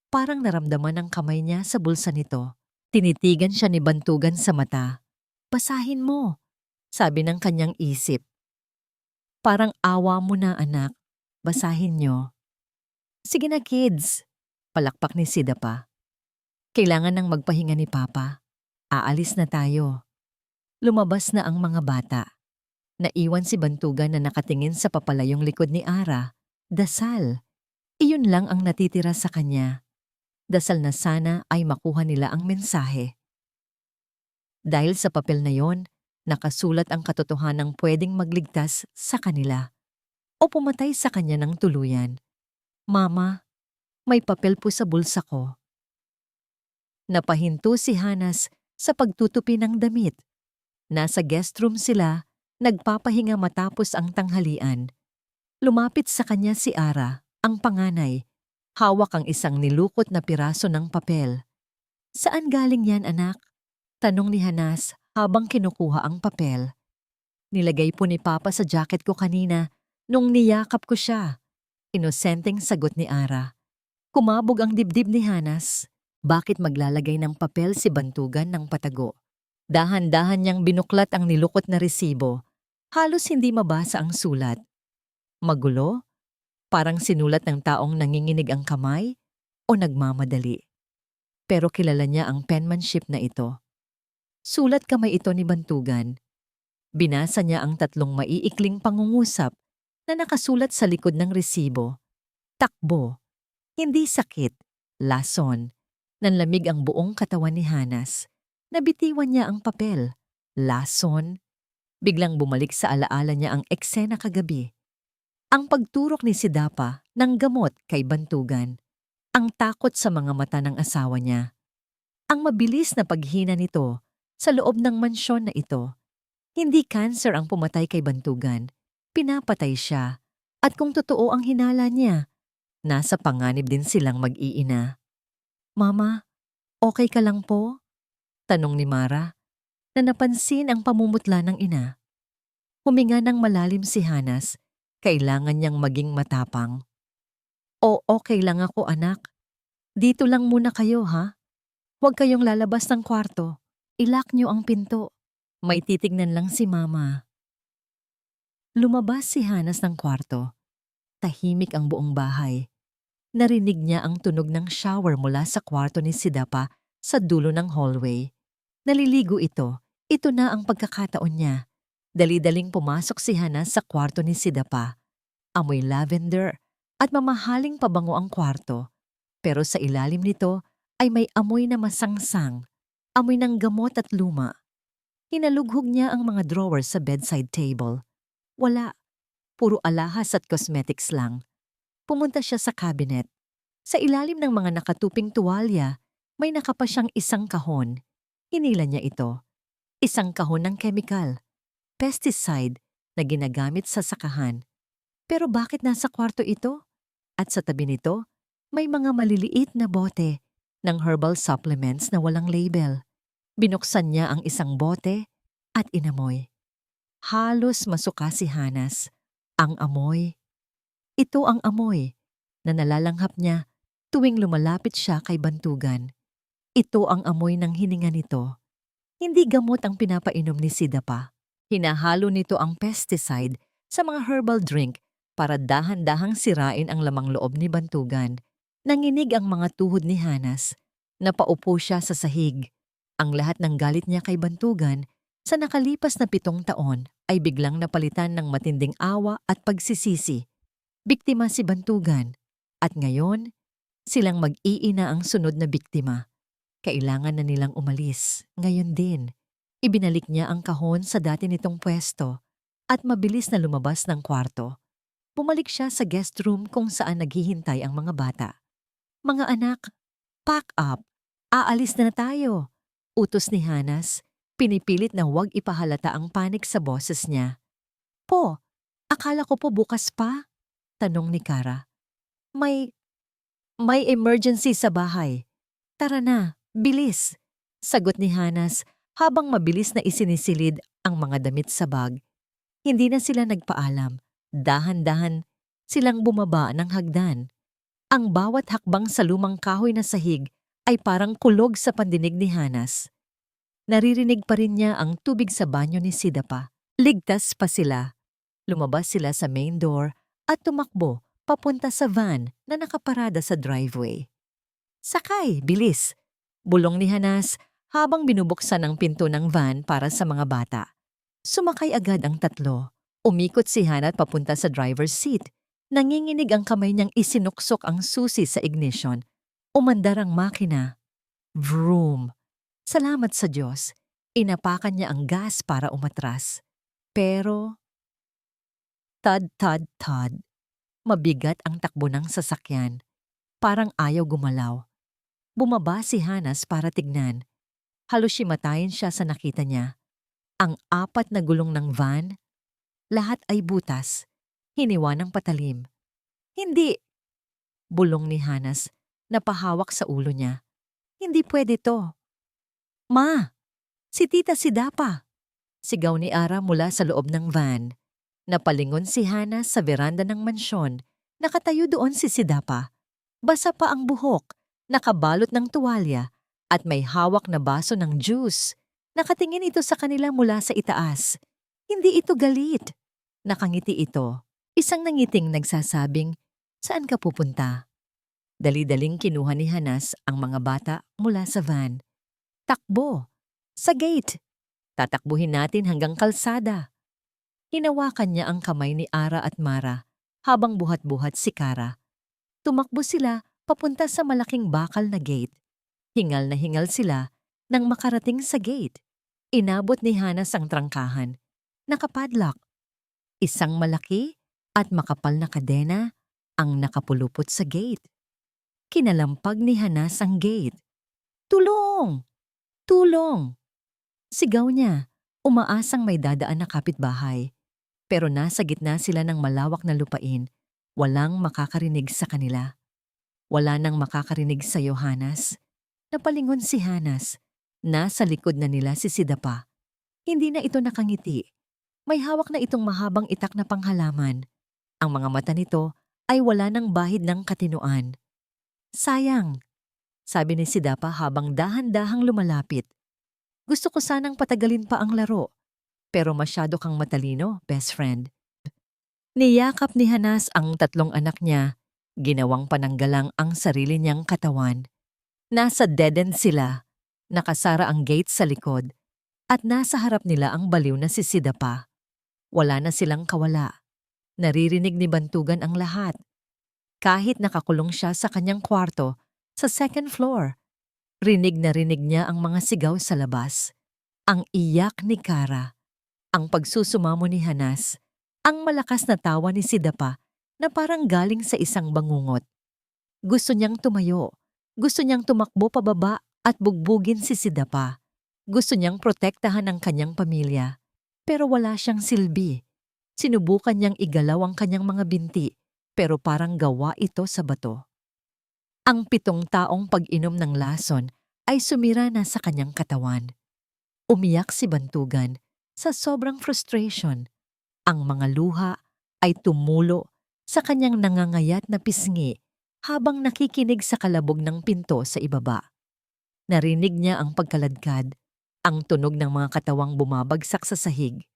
Parang naramdaman ang kamay niya sa bulsa nito. Tinitigan siya ni Bantugan sa mata. Basahin mo, sabi ng kanyang isip. Parang awa mo na anak, basahin niyo. Sige na kids, palakpak ni Sidapa. Kailangan nang magpahinga ni Papa. Aalis na tayo. Lumabas na ang mga bata. Naiwan si Bantugan na nakatingin sa papalayong likod ni Ara. Dasal. Iyon lang ang natitira sa kanya. Dasal na sana ay makuha nila ang mensahe. Dahil sa papel na yon, nakasulat ang katotohanang pwedeng magligtas sa kanila o pumatay sa kanya ng tuluyan. Mama, may papel po sa bulsa ko. Napahinto si Hanas sa pagtutupi ng damit. Nasa guest room sila, nagpapahinga matapos ang tanghalian. Lumapit sa kanya si Ara, ang panganay. Hawak ang isang nilukot na piraso ng papel. Saan galing yan, anak? Tanong ni Hanas habang kinukuha ang papel. Nilagay po ni Papa sa jacket ko kanina nung niyakap ko siya. Inosenteng sagot ni Ara. Kumabog ang dibdib ni Hanas. Bakit maglalagay ng papel si Bantugan ng patago? Dahan-dahan niyang binuklat ang nilukot na resibo. Halos hindi mabasa ang sulat. Magulo? Parang sinulat ng taong nanginginig ang kamay o nagmamadali. Pero kilala niya ang penmanship na ito. Sulat kamay ito ni Bantugan. Binasa niya ang tatlong maiikling pangungusap na nakasulat sa likod ng resibo. Takbo. Hindi sakit. Lason. Nanlamig ang buong katawan ni Hanas. Nabitiwan niya ang papel. Lason. Biglang bumalik sa alaala niya ang eksena kagabi. Ang pagturok ni Sidapa ng gamot kay Bantugan. Ang takot sa mga mata ng asawa niya. Ang mabilis na paghina nito sa loob ng mansyon na ito. Hindi cancer ang pumatay kay Bantugan. Pinapatay siya. At kung totoo ang hinala niya, nasa panganib din silang mag-iina. Mama, okay ka lang po? Tanong ni Mara, na napansin ang pamumutla ng ina. Huminga ng malalim si Hanas. Kailangan niyang maging matapang. O okay lang ako anak. Dito lang muna kayo ha. Huwag kayong lalabas ng kwarto. Ilock niyo ang pinto. May titignan lang si Mama. Lumabas si Hanas ng kwarto. Tahimik ang buong bahay. Narinig niya ang tunog ng shower mula sa kwarto ni Sidapa sa dulo ng hallway. Naliligo ito. Ito na ang pagkakataon niya. Dali-daling pumasok si Hanas sa kwarto ni Sidapa. Amoy lavender at mamahaling pabango ang kwarto. Pero sa ilalim nito ay may amoy na masangsang. Amoy ng gamot at luma. Hinalughog niya ang mga drawers sa bedside table. Wala. Puro alahas at cosmetics lang. Pumunta siya sa cabinet. Sa ilalim ng mga nakatuping tuwalya, may nakapa siyang isang kahon. Hinila niya ito. Isang kahon ng chemical, pesticide na ginagamit sa sakahan. Pero bakit nasa kwarto ito? At sa tabi nito, may mga maliliit na bote ng herbal supplements na walang label. Binuksan niya ang isang bote at inamoy. Halos masuka si Hanas. Ang amoy. Ito ang amoy na nalalanghap niya tuwing lumalapit siya kay Bantugan. Ito ang amoy ng hininga nito. Hindi gamot ang pinapainom ni Sidapa. Hinahalo nito ang pesticide sa mga herbal drink para dahan-dahang sirain ang lamang loob ni Bantugan. Nanginig ang mga tuhod ni Hanas. Napaupo siya sa sahig. Ang lahat ng galit niya kay Bantugan sa nakalipas na 7 taon ay biglang napalitan ng matinding awa at pagsisisi. Biktima si Bantugan. At ngayon, silang mag-iina ang sunod na biktima. Kailangan na nilang umalis. Ngayon din, ibinalik niya ang kahon sa dati nitong pwesto at mabilis na lumabas ng kwarto. Bumalik siya sa guest room kung saan naghihintay ang mga bata. Mga anak, pack up. Aalis na tayo. Utos ni Hanas, pinipilit na huwag ipahalata ang panik sa boses niya. Po, akala ko po bukas pa? Tanong ni Kara. May emergency sa bahay. Tara na, bilis. Sagot ni Hanas habang mabilis na isinisilid ang mga damit sa bag. Hindi na sila nagpaalam. Dahan-dahan silang bumaba ng hagdan. Ang bawat hakbang sa lumang kahoy na sahig ay parang kulog sa pandinig ni Hanas. Naririnig pa rin niya ang tubig sa banyo ni Sidapa. Ligtas pa sila. Lumabas sila sa main door at tumakbo papunta sa van na nakaparada sa driveway. Sakay, bilis! Bulong ni Hanas habang binubuksan ang pinto ng van para sa mga bata. Sumakay agad ang tatlo. Umikot si Hana at papunta sa driver's seat. Nanginginig ang kamay niyang isinuksok ang susi sa ignition. Umandar ang makina. Vroom! Salamat sa Diyos. Inapakan niya ang gas para umatras. Pero tad. Mabigat ang takbo ng sasakyan. Parang ayaw gumalaw. Bumaba si Hanas para tignan. Halos himatayin siya sa nakita niya. Ang 4 na gulong ng van, lahat ay butas. Hiniwa ng patalim. Hindi! Bulong ni Hanas, napahawak sa ulo niya. Hindi pwede to. Ma! Si Tita Sidapa! Sigaw ni Ara mula sa loob ng van. Napalingon si Hanas sa veranda ng mansyon. Nakatayo doon si Sidapa. Basa pa ang buhok, nakabalot ng tuwalya, at may hawak na baso ng juice. Nakatingin ito sa kanila mula sa itaas. Hindi ito galit. Nakangiti ito. Isang nangiting nagsasabing, "Saan ka pupunta?" Dali-daling kinuha ni Hanas ang mga bata mula sa van. Takbo! Sa gate! Tatakbuhin natin hanggang kalsada. Hinawakan niya ang kamay ni Ara at Mara habang buhat-buhat si Kara. Tumakbo sila papunta sa malaking bakal na gate. Hingal na hingal sila nang makarating sa gate. Inabot ni Hanas ang trangkahan. Nakapadlock. Isang malaki at makapal na kadena ang nakapulupot sa gate. Kinalampag ni Hanas ang gate. Tulong! Tulong! Sigaw niya. Umaasang may dadaan na kapitbahay, pero nasa gitna sila ng malawak na lupain, walang makakarinig sa kanila. Wala nang makakarinig sa Hanas. Napalingon si Hanas. Nasa likod na nila si Sidapa. Hindi na ito nakangiti. May hawak na itong mahabang itak na panghalaman. Ang mga mata nito ay wala ng bahid ng katinuan. Sayang, sabi ni Sidapa habang dahan-dahang lumalapit. Gusto ko sanang patagalin pa ang laro, pero masyado kang matalino, best friend. Niyakap ni Hanas ang tatlong anak niya, ginawang pananggalang ang sarili niyang katawan. Nasa dead end sila, nakasara ang gate sa likod, at nasa harap nila ang baliw na si Sidapa. Wala na silang kawala. Naririnig ni Bantugan ang lahat. Kahit nakakulong siya sa kanyang kwarto sa second floor, rinig na rinig niya ang mga sigaw sa labas. Ang iyak ni Kara, ang pagsusumamo ni Hanas, ang malakas na tawa ni Sidapa na parang galing sa isang bangungot. Gusto niyang tumayo, gusto niyang tumakbo pababa at bugbugin si Sidapa. Gusto niyang protektahan ang kanyang pamilya, pero wala siyang silbi. Sinubukan niyang igalaw ang kanyang mga binti, pero parang gawa ito sa bato. Ang 7 taong pag-inom ng lason ay sumira na sa kanyang katawan. Umiyak si Bantugan sa sobrang frustration. Ang mga luha ay tumulo sa kanyang nangangayat na pisngi habang nakikinig sa kalabog ng pinto sa ibaba. Narinig niya ang pagkaladkad, ang tunog ng mga katawang bumabagsak sa sahig.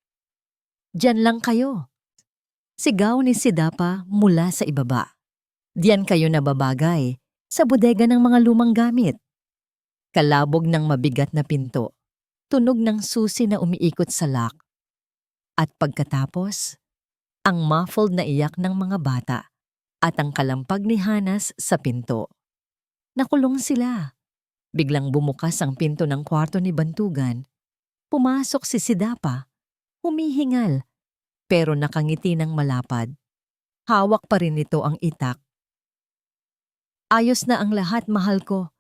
"Diyan lang kayo!" Sigaw ni Sidapa mula sa ibaba. "Diyan kayo nababagay, sa bodega ng mga lumang gamit." Kalabog ng mabigat na pinto, tunog ng susi na umiikot sa lock. At pagkatapos, ang muffled na iyak ng mga bata at ang kalampag ni Hanas sa pinto. Nakulong sila. Biglang bumukas ang pinto ng kwarto ni Bantugan. Pumasok si Sidapa, humihingal, pero nakangiti ng malapad. Hawak pa rin nito ang itak. "Ayos na ang lahat, mahal ko,"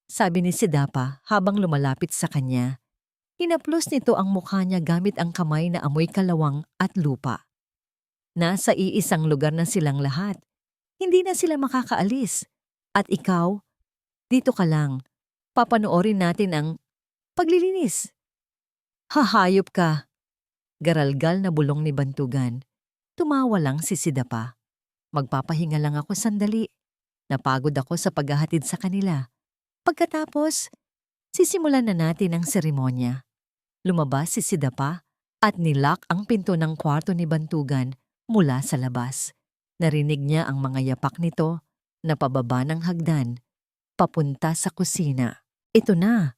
sabi ni Sidapa habang lumalapit sa kanya. Hinaplos nito ang mukha niya gamit ang kamay na amoy kalawang at lupa. Nasa iisang lugar na silang lahat. Hindi na sila makakaalis. At ikaw, dito ka lang. Papanoorin natin ang paglilinis. "Hahayop ka," garalgal na bulong ni Bantugan. Tumawa lang si Sidapa. "Magpapahinga lang ako sandali. Napagod ako sa paghahatid sa kanila. Pagkatapos, sisimulan na natin ang seremonya." Lumabas si Sidapa at nilock ang pinto ng kwarto ni Bantugan mula sa labas. Narinig niya ang mga yapak nito na pababa ng hagdan, papunta sa kusina. Ito na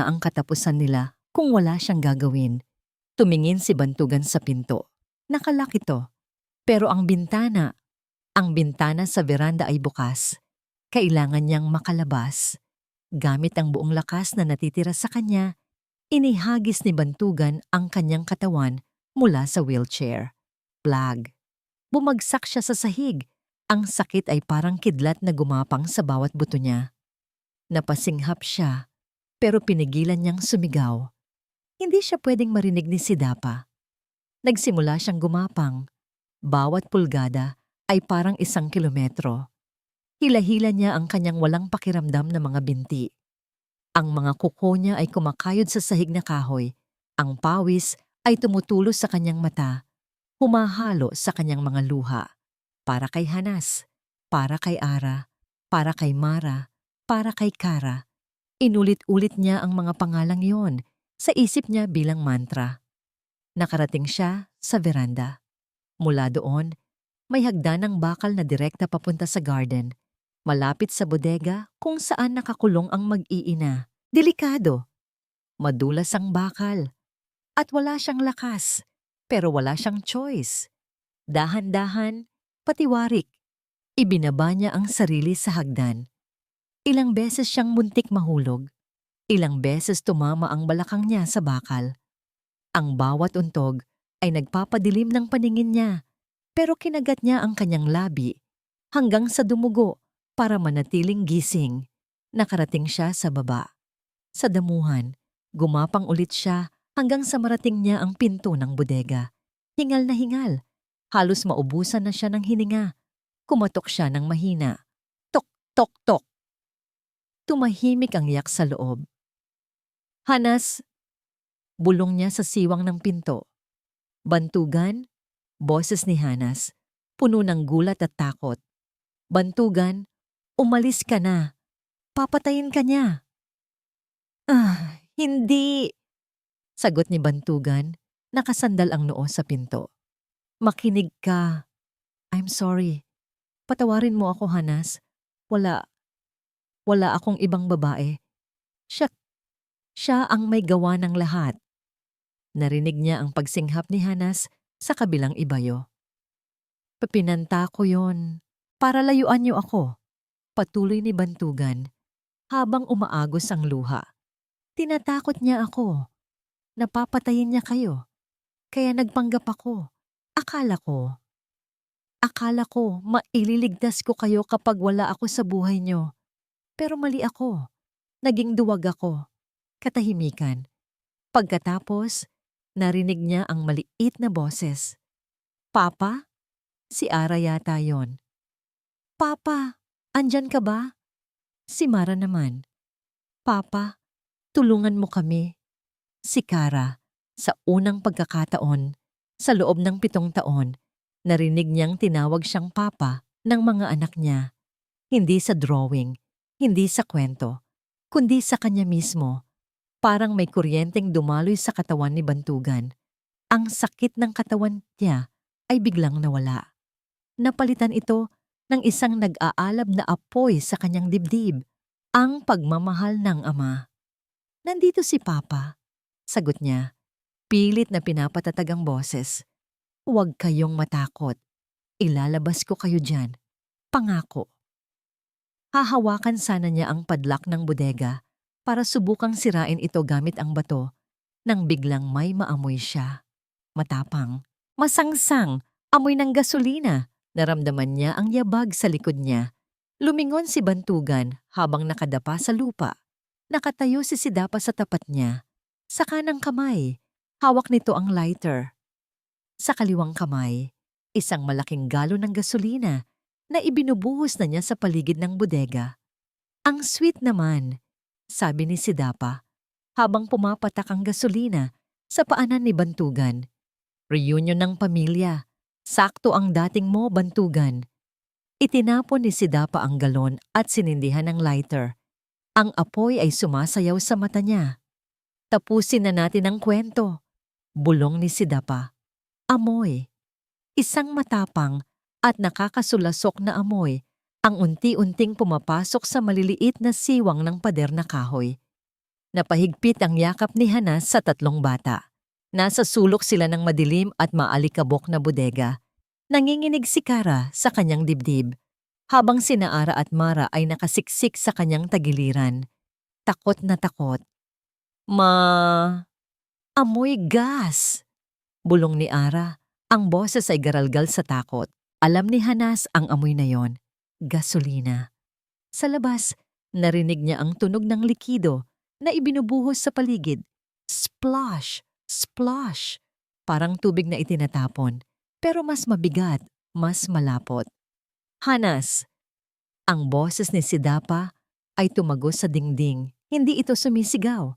ang katapusan nila kung wala siyang gagawin. Tumingin si Bantugan sa pinto. Nakalock ito, pero ang bintana sa veranda ay bukas. Kailangan niyang makalabas. Gamit ang buong lakas na natitira sa kanya, inihagis ni Bantugan ang kanyang katawan mula sa wheelchair. Plag. Bumagsak siya sa sahig. Ang sakit ay parang kidlat na gumapang sa bawat buto niya. Napasinghap siya, pero pinigilan niyang sumigaw. Hindi siya pwedeng marinig ni Sidapa. Nagsimula siyang gumapang. Bawat pulgada ay parang 1 kilometro. Hila-hila niya ang kanyang walang pakiramdam na mga binti. Ang mga kuko niya ay kumakayod sa sahig na kahoy. Ang pawis ay tumutulo sa kanyang mata, humahalo sa kanyang mga luha. Para kay Hanas, para kay Ara, para kay Mara, para kay Kara. Inulit-ulit niya ang mga pangalang yon sa isip niya bilang mantra. Nakarating siya sa veranda. Mula doon, may hagdanang bakal na direkta papunta sa garden, malapit sa bodega kung saan nakakulong ang mag-iina. Delikado. Madulas ang bakal. At wala siyang lakas, pero wala siyang choice. Dahan-dahan, patiwarik. Ibinaba niya ang sarili sa hagdan. Ilang beses siyang muntik mahulog. Ilang beses tumama ang balakang niya sa bakal. Ang bawat untog ay nagpapadilim ng paningin niya, pero kinagat niya ang kanyang labi hanggang sa dumugo para manatiling gising. Nakarating siya sa baba. Sa damuhan, gumapang ulit siya hanggang sa marating niya ang pinto ng bodega. Hingal na hingal. Halos maubusan na siya ng hininga. Kumatok siya ng mahina. Tok, tok, tok. Tumahimik ang yak sa loob. Hanas, bulong niya sa siwang ng pinto. Bantugan, boses ni Hanas, puno ng gulat at takot. Bantugan, umalis ka na. Papatayin ka niya. Hindi. Sagot ni Bantugan, nakasandal ang noo sa pinto. Makinig ka. I'm sorry. Patawarin mo ako, Hanas. Wala akong ibang babae. Siya ang may gawa ng lahat. Narinig niya ang pagsinghap ni Hanas sa kabilang ibayo. Pinanta ko yon para layuan niyo ako. Patuloy ni Bantugan habang umaagos ang luha. Tinatakot niya ako. Napapatayin niya kayo. Kaya nagpanggap ako. Akala ko maililigtas ko kayo kapag wala ako sa buhay niyo. Pero mali ako. Naging duwag ako. Katahimikan. Pagkatapos, narinig niya ang maliit na boses. Papa? Si Ara yata yon. Papa, andyan ka ba? Si Mara naman. Papa, tulungan mo kami. Si Kara, sa unang pagkakataon, sa loob ng 7 taon, narinig niyang tinawag siyang papa ng mga anak niya. Hindi sa drawing, hindi sa kwento, kundi sa kanya mismo. Parang may kuryenteng dumaloy sa katawan ni Bantugan. Ang sakit ng katawan niya ay biglang nawala. Napalitan ito ng isang nag-aalab na apoy sa kanyang dibdib, ang pagmamahal ng ama. Nandito si Papa, sagot niya. Pilit na pinapatatag ang boses. Huwag kayong matakot. Ilalabas ko kayo dyan. Pangako. Hahawakan sana niya ang padlak ng bodega para subukang sirain ito gamit ang bato nang biglang may maamoy siya. Matapang, masangsang, amoy ng gasolina. Naramdaman niya ang yabag sa likod niya. Lumingon si Bantugan habang nakadapa sa lupa. Nakatayo si Sidapa sa tapat niya. Sa kanang kamay, hawak nito ang lighter. Sa kaliwang kamay, isang malaking galon ng gasolina na ibinubuhos na niya sa paligid ng bodega. Ang sweet naman, sabi ni Sidapa, habang pumapatak ang gasolina sa paanan ni Bantugan. Reunion ng pamilya. Sakto ang dating mo, Bantugan. Itinapon ni Sidapa ang galon at sinindihan ng lighter. Ang apoy ay sumasayaw sa mata niya. Tapusin na natin ang kwento, bulong ni Sidapa. Amoy. Isang matapang at nakakasulasok na amoy ang unti-unting pumapasok sa maliliit na siwang ng pader na kahoy. Napahigpit ang yakap ni Hanas sa 3 bata. Nasa sulok sila ng madilim at maalikabok na bodega. Nanginginig si Kara sa kanyang dibdib, habang sina Ara at Mara ay nakasiksik sa kanyang tagiliran. Takot na takot. Amoy gas! Bulong ni Ara. Ang boses ay garalgal sa takot. Alam ni Hanas ang amoy na yon. Gasolina. Sa labas, narinig niya ang tunog ng likido na ibinubuhos sa paligid. Splash! Splash! Parang tubig na itinatapon, pero mas mabigat, mas malapot. Hanas! Ang boses ni Sidapa ay tumagos sa dingding. Hindi ito sumisigaw.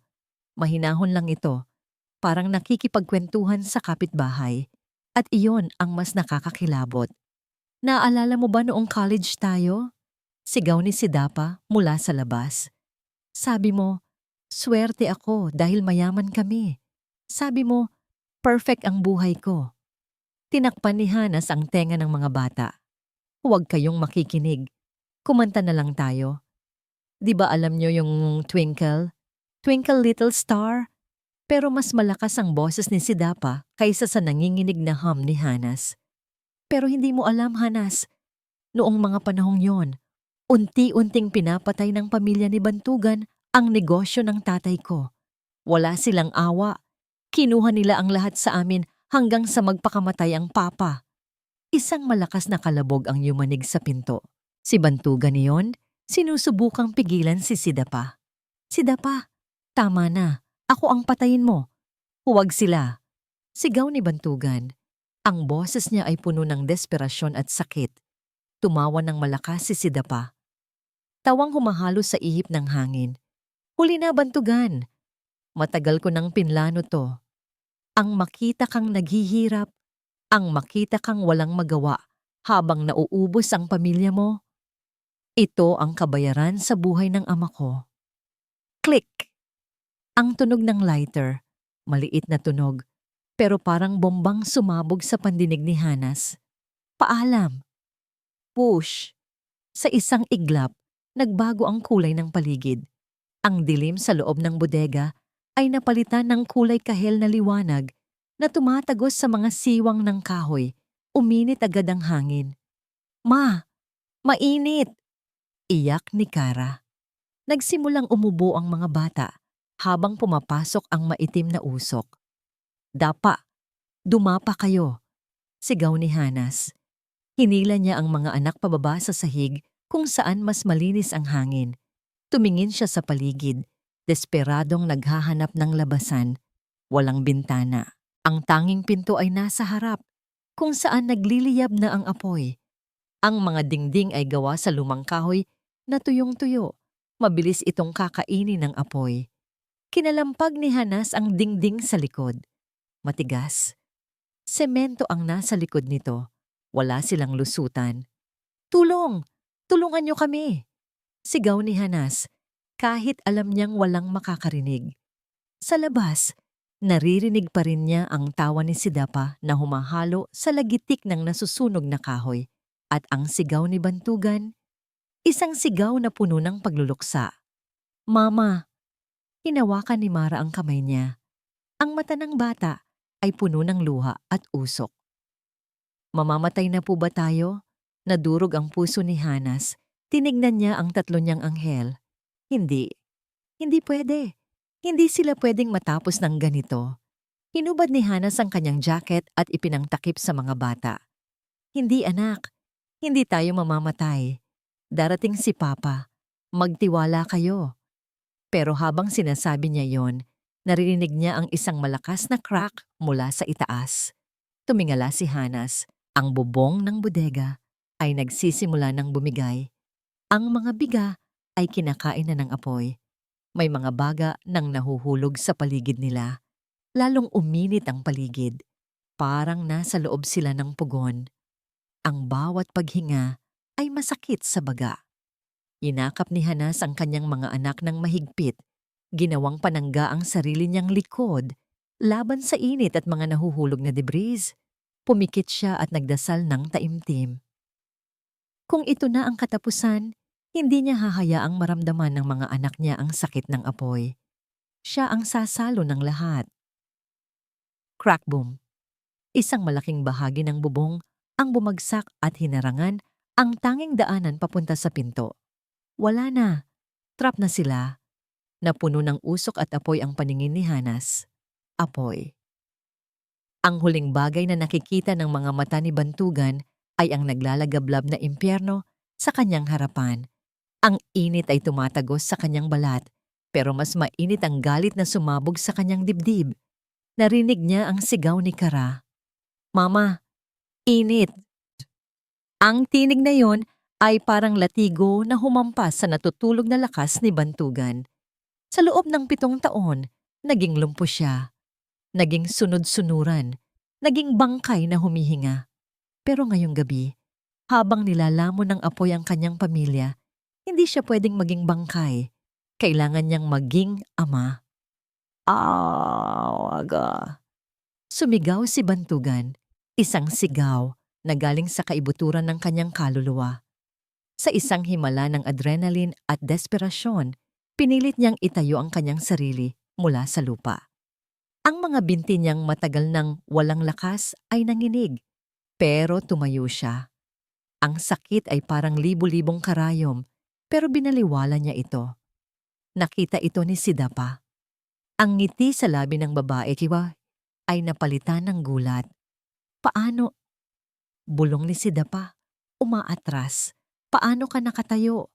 Mahinahon lang ito, parang nakikipagkwentuhan sa kapitbahay. At iyon ang mas nakakakilabot. Naalala mo ba noong college tayo? Sigaw ni Sidapa mula sa labas. Sabi mo, swerte ako dahil mayaman kami. Sabi mo, perfect ang buhay ko. Tinakpan ni Hanas ang tenga ng mga bata. Huwag kayong makikinig. Kumanta na lang tayo. Di ba alam nyo yung Twinkle? Twinkle Little Star? Pero mas malakas ang boses ni Sidapa kaysa sa nanginginig na hum ni Hanas. Pero hindi mo alam, Hanas, noong mga panahong yon, unti-unting pinapatay ng pamilya ni Bantugan ang negosyo ng tatay ko. Wala silang awa. Kinuha nila ang lahat sa amin hanggang sa magpakamatay ang papa. Isang malakas na kalabog ang yumanig sa pinto. Si Bantugan niyon, sinusubukang pigilan si Sidapa. Sidapa, tama na. Ako ang patayin mo. Huwag sila! Sigaw ni Bantugan. Ang boses niya ay puno ng desperasyon at sakit. Tumawa ng malakas si Sidapa. Tawang humahalo sa ihip ng hangin. Huli na, Bantugan! Matagal ko nang pinlano to. Ang makita kang naghihirap, ang makita kang walang magawa habang nauubos ang pamilya mo. Ito ang kabayaran sa buhay ng ama ko. Click! Ang tunog ng lighter, maliit na tunog, pero parang bombang sumabog sa pandinig ni Hanas. Paalam! Push! Sa isang iglap, nagbago ang kulay ng paligid. Ang dilim sa loob ng bodega ay napalitan ng kulay kahel na liwanag na tumatagos sa mga siwang ng kahoy. Uminit agad ang hangin. Ma! Mainit! Iyak ni Kara. Nagsimulang umubo ang mga bata habang pumapasok ang maitim na usok. Dapa! Dumapa kayo! Sigaw ni Hanas. Hinila niya ang mga anak pababa sa sahig kung saan mas malinis ang hangin. Tumingin siya sa paligid, desperadong naghahanap ng labasan. Walang bintana. Ang tanging pinto ay nasa harap, kung saan nagliliyab na ang apoy. Ang mga dingding ay gawa sa lumang kahoy na tuyong-tuyo. Mabilis itong kakainin ng apoy. Kinalampag ni Hanas ang dingding sa likod. Matigas. Semento ang nasa likod nito. Wala silang lusutan. Tulong! Tulungan niyo kami! Sigaw ni Hanas, kahit alam niyang walang makakarinig. Sa labas, naririnig pa rin niya ang tawa ni Sidapa na humahalo sa lagitik ng nasusunog na kahoy at ang sigaw ni Bantugan, isang sigaw na puno ng pagluluksa. Mama! Hinawakan ni Mara ang kamay niya. Ang mata ng bata ay puno ng luha at usok. Mamamatay na po ba tayo? Nadurog ang puso ni Hanas. Tinignan niya ang tatlo niyang anghel. Hindi. Hindi pwede. Hindi sila pwedeng matapos ng ganito. Hinubad ni Hanas ang kanyang jacket at ipinangtakip sa mga bata. Hindi anak. Hindi tayo mamamatay. Darating si Papa. Magtiwala kayo. Pero habang sinasabi niya yon, naririnig niya ang isang malakas na crack mula sa itaas. Tumingala si Hanas. Ang bubong ng bodega ay nagsisimula ng bumigay. Ang mga biga ay kinakain na ng apoy. May mga baga nang nahuhulog sa paligid nila. Lalong uminit ang paligid. Parang nasa loob sila ng pugon. Ang bawat paghinga ay masakit sa baga. Inakap ni Hanas ang kanyang mga anak ng mahigpit. Ginawang panangga ang sarili niyang likod laban sa init at mga nahuhulog na debris. Pumikit siya at nagdasal ng taimtim. Kung ito na ang katapusan, hindi niya hahayaang maramdaman ng mga anak niya ang sakit ng apoy. Siya ang sasalo ng lahat. Crack boom. Isang malaking bahagi ng bubong ang bumagsak at hinarangan ang tanging daanan papunta sa pinto. Wala na. Trap na sila. Napuno ng usok at apoy ang paningin ni Hanas. Apoy. Ang huling bagay na nakikita ng mga mata ni Bantugan ay ang naglalagablab na impyerno sa kanyang harapan. Ang init ay tumatagos sa kanyang balat, pero mas mainit ang galit na sumabog sa kanyang dibdib. Narinig niya ang sigaw ni Kara. Mama, init! Ang tinig na yon ay parang latigo na humampas sa natutulog na lakas ni Bantugan. Sa loob ng 7 taon, naging lumpo siya. Naging sunod-sunuran, naging bangkay na humihinga. Pero ngayong gabi, habang nilalamon ng apoy ang kanyang pamilya, hindi siya pwedeng maging bangkay. Kailangan niyang maging ama. Aga! Sumigaw si Bantugan, isang sigaw na galing sa kaibuturan ng kanyang kaluluwa. Sa isang himala ng adrenaline at desperasyon, pinilit niyang itayo ang kanyang sarili mula sa lupa. Ang mga binti niyang matagal nang walang lakas ay nanginig, pero tumayo siya. Ang sakit ay parang libu-libong karayom, pero binaliwala niya ito. Nakita ito ni Sidapa. Ang ngiti sa labi ng babae kiwa ay napalitan ng gulat. Paano? Bulong ni Sidapa. Umaatras. Paano ka nakatayo?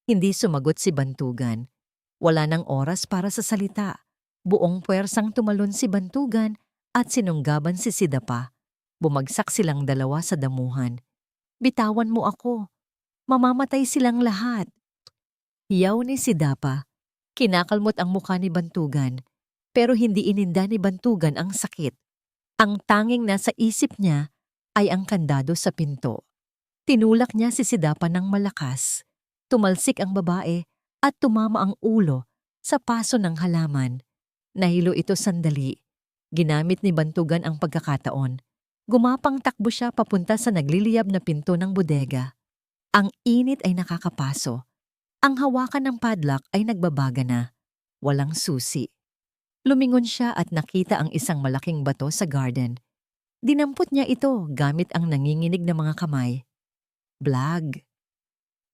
Hindi sumagot si Bantugan. Wala nang oras para sa salita. Buong puwersang tumalon si Bantugan at sinunggaban si Sidapa. Bumagsak silang dalawa sa damuhan. Bitawan mo ako. Mamamatay silang lahat. Hiyaw ni Sidapa. Kinakalmot ang mukha ni Bantugan, pero hindi ininda ni Bantugan ang sakit. Ang tanging nasa isip niya ay ang kandado sa pinto. Tinulak niya si Sidapa ng malakas. Tumalsik ang babae at tumama ang ulo sa paso ng halaman. Nahilo ito sandali. Ginamit ni Bantugan ang pagkakataon. Gumapang takbo siya papunta sa nagliliyab na pinto ng bodega. Ang init ay nakakapaso. Ang hawakan ng padlock ay nagbabaga na. Walang susi. Lumingon siya at nakita ang isang malaking bato sa garden. Dinampot niya ito gamit ang nanginginig na mga kamay. Blag.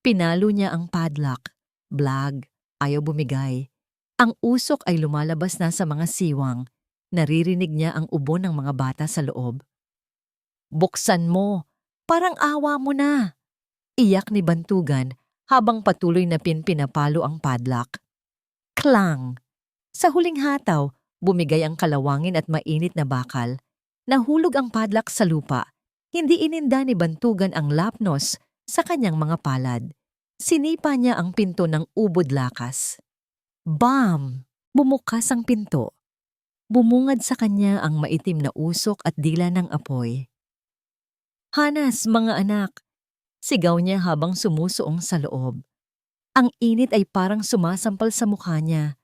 Pinalo niya ang padlock. Blag. Ayaw bumigay. Ang usok ay lumalabas na sa mga siwang. Naririnig niya ang ubo ng mga bata sa loob. Buksan mo! Parang awa mo na! Iyak ni Bantugan habang patuloy na pinapalo ang padlock. Klang! Sa huling hataw, bumigay ang kalawangin at mainit na bakal. Nahulog ang padlock sa lupa. Hindi ininda ni Bantugan ang lapnos sa kanyang mga palad. Sinipa niya ang pinto ng ubod lakas. Bam! Bumukas ang pinto. Bumungad sa kanya ang maitim na usok at dila ng apoy. Hanas, mga anak! Sigaw niya habang sumusuong sa loob. Ang init ay parang sumasampal sa mukha niya.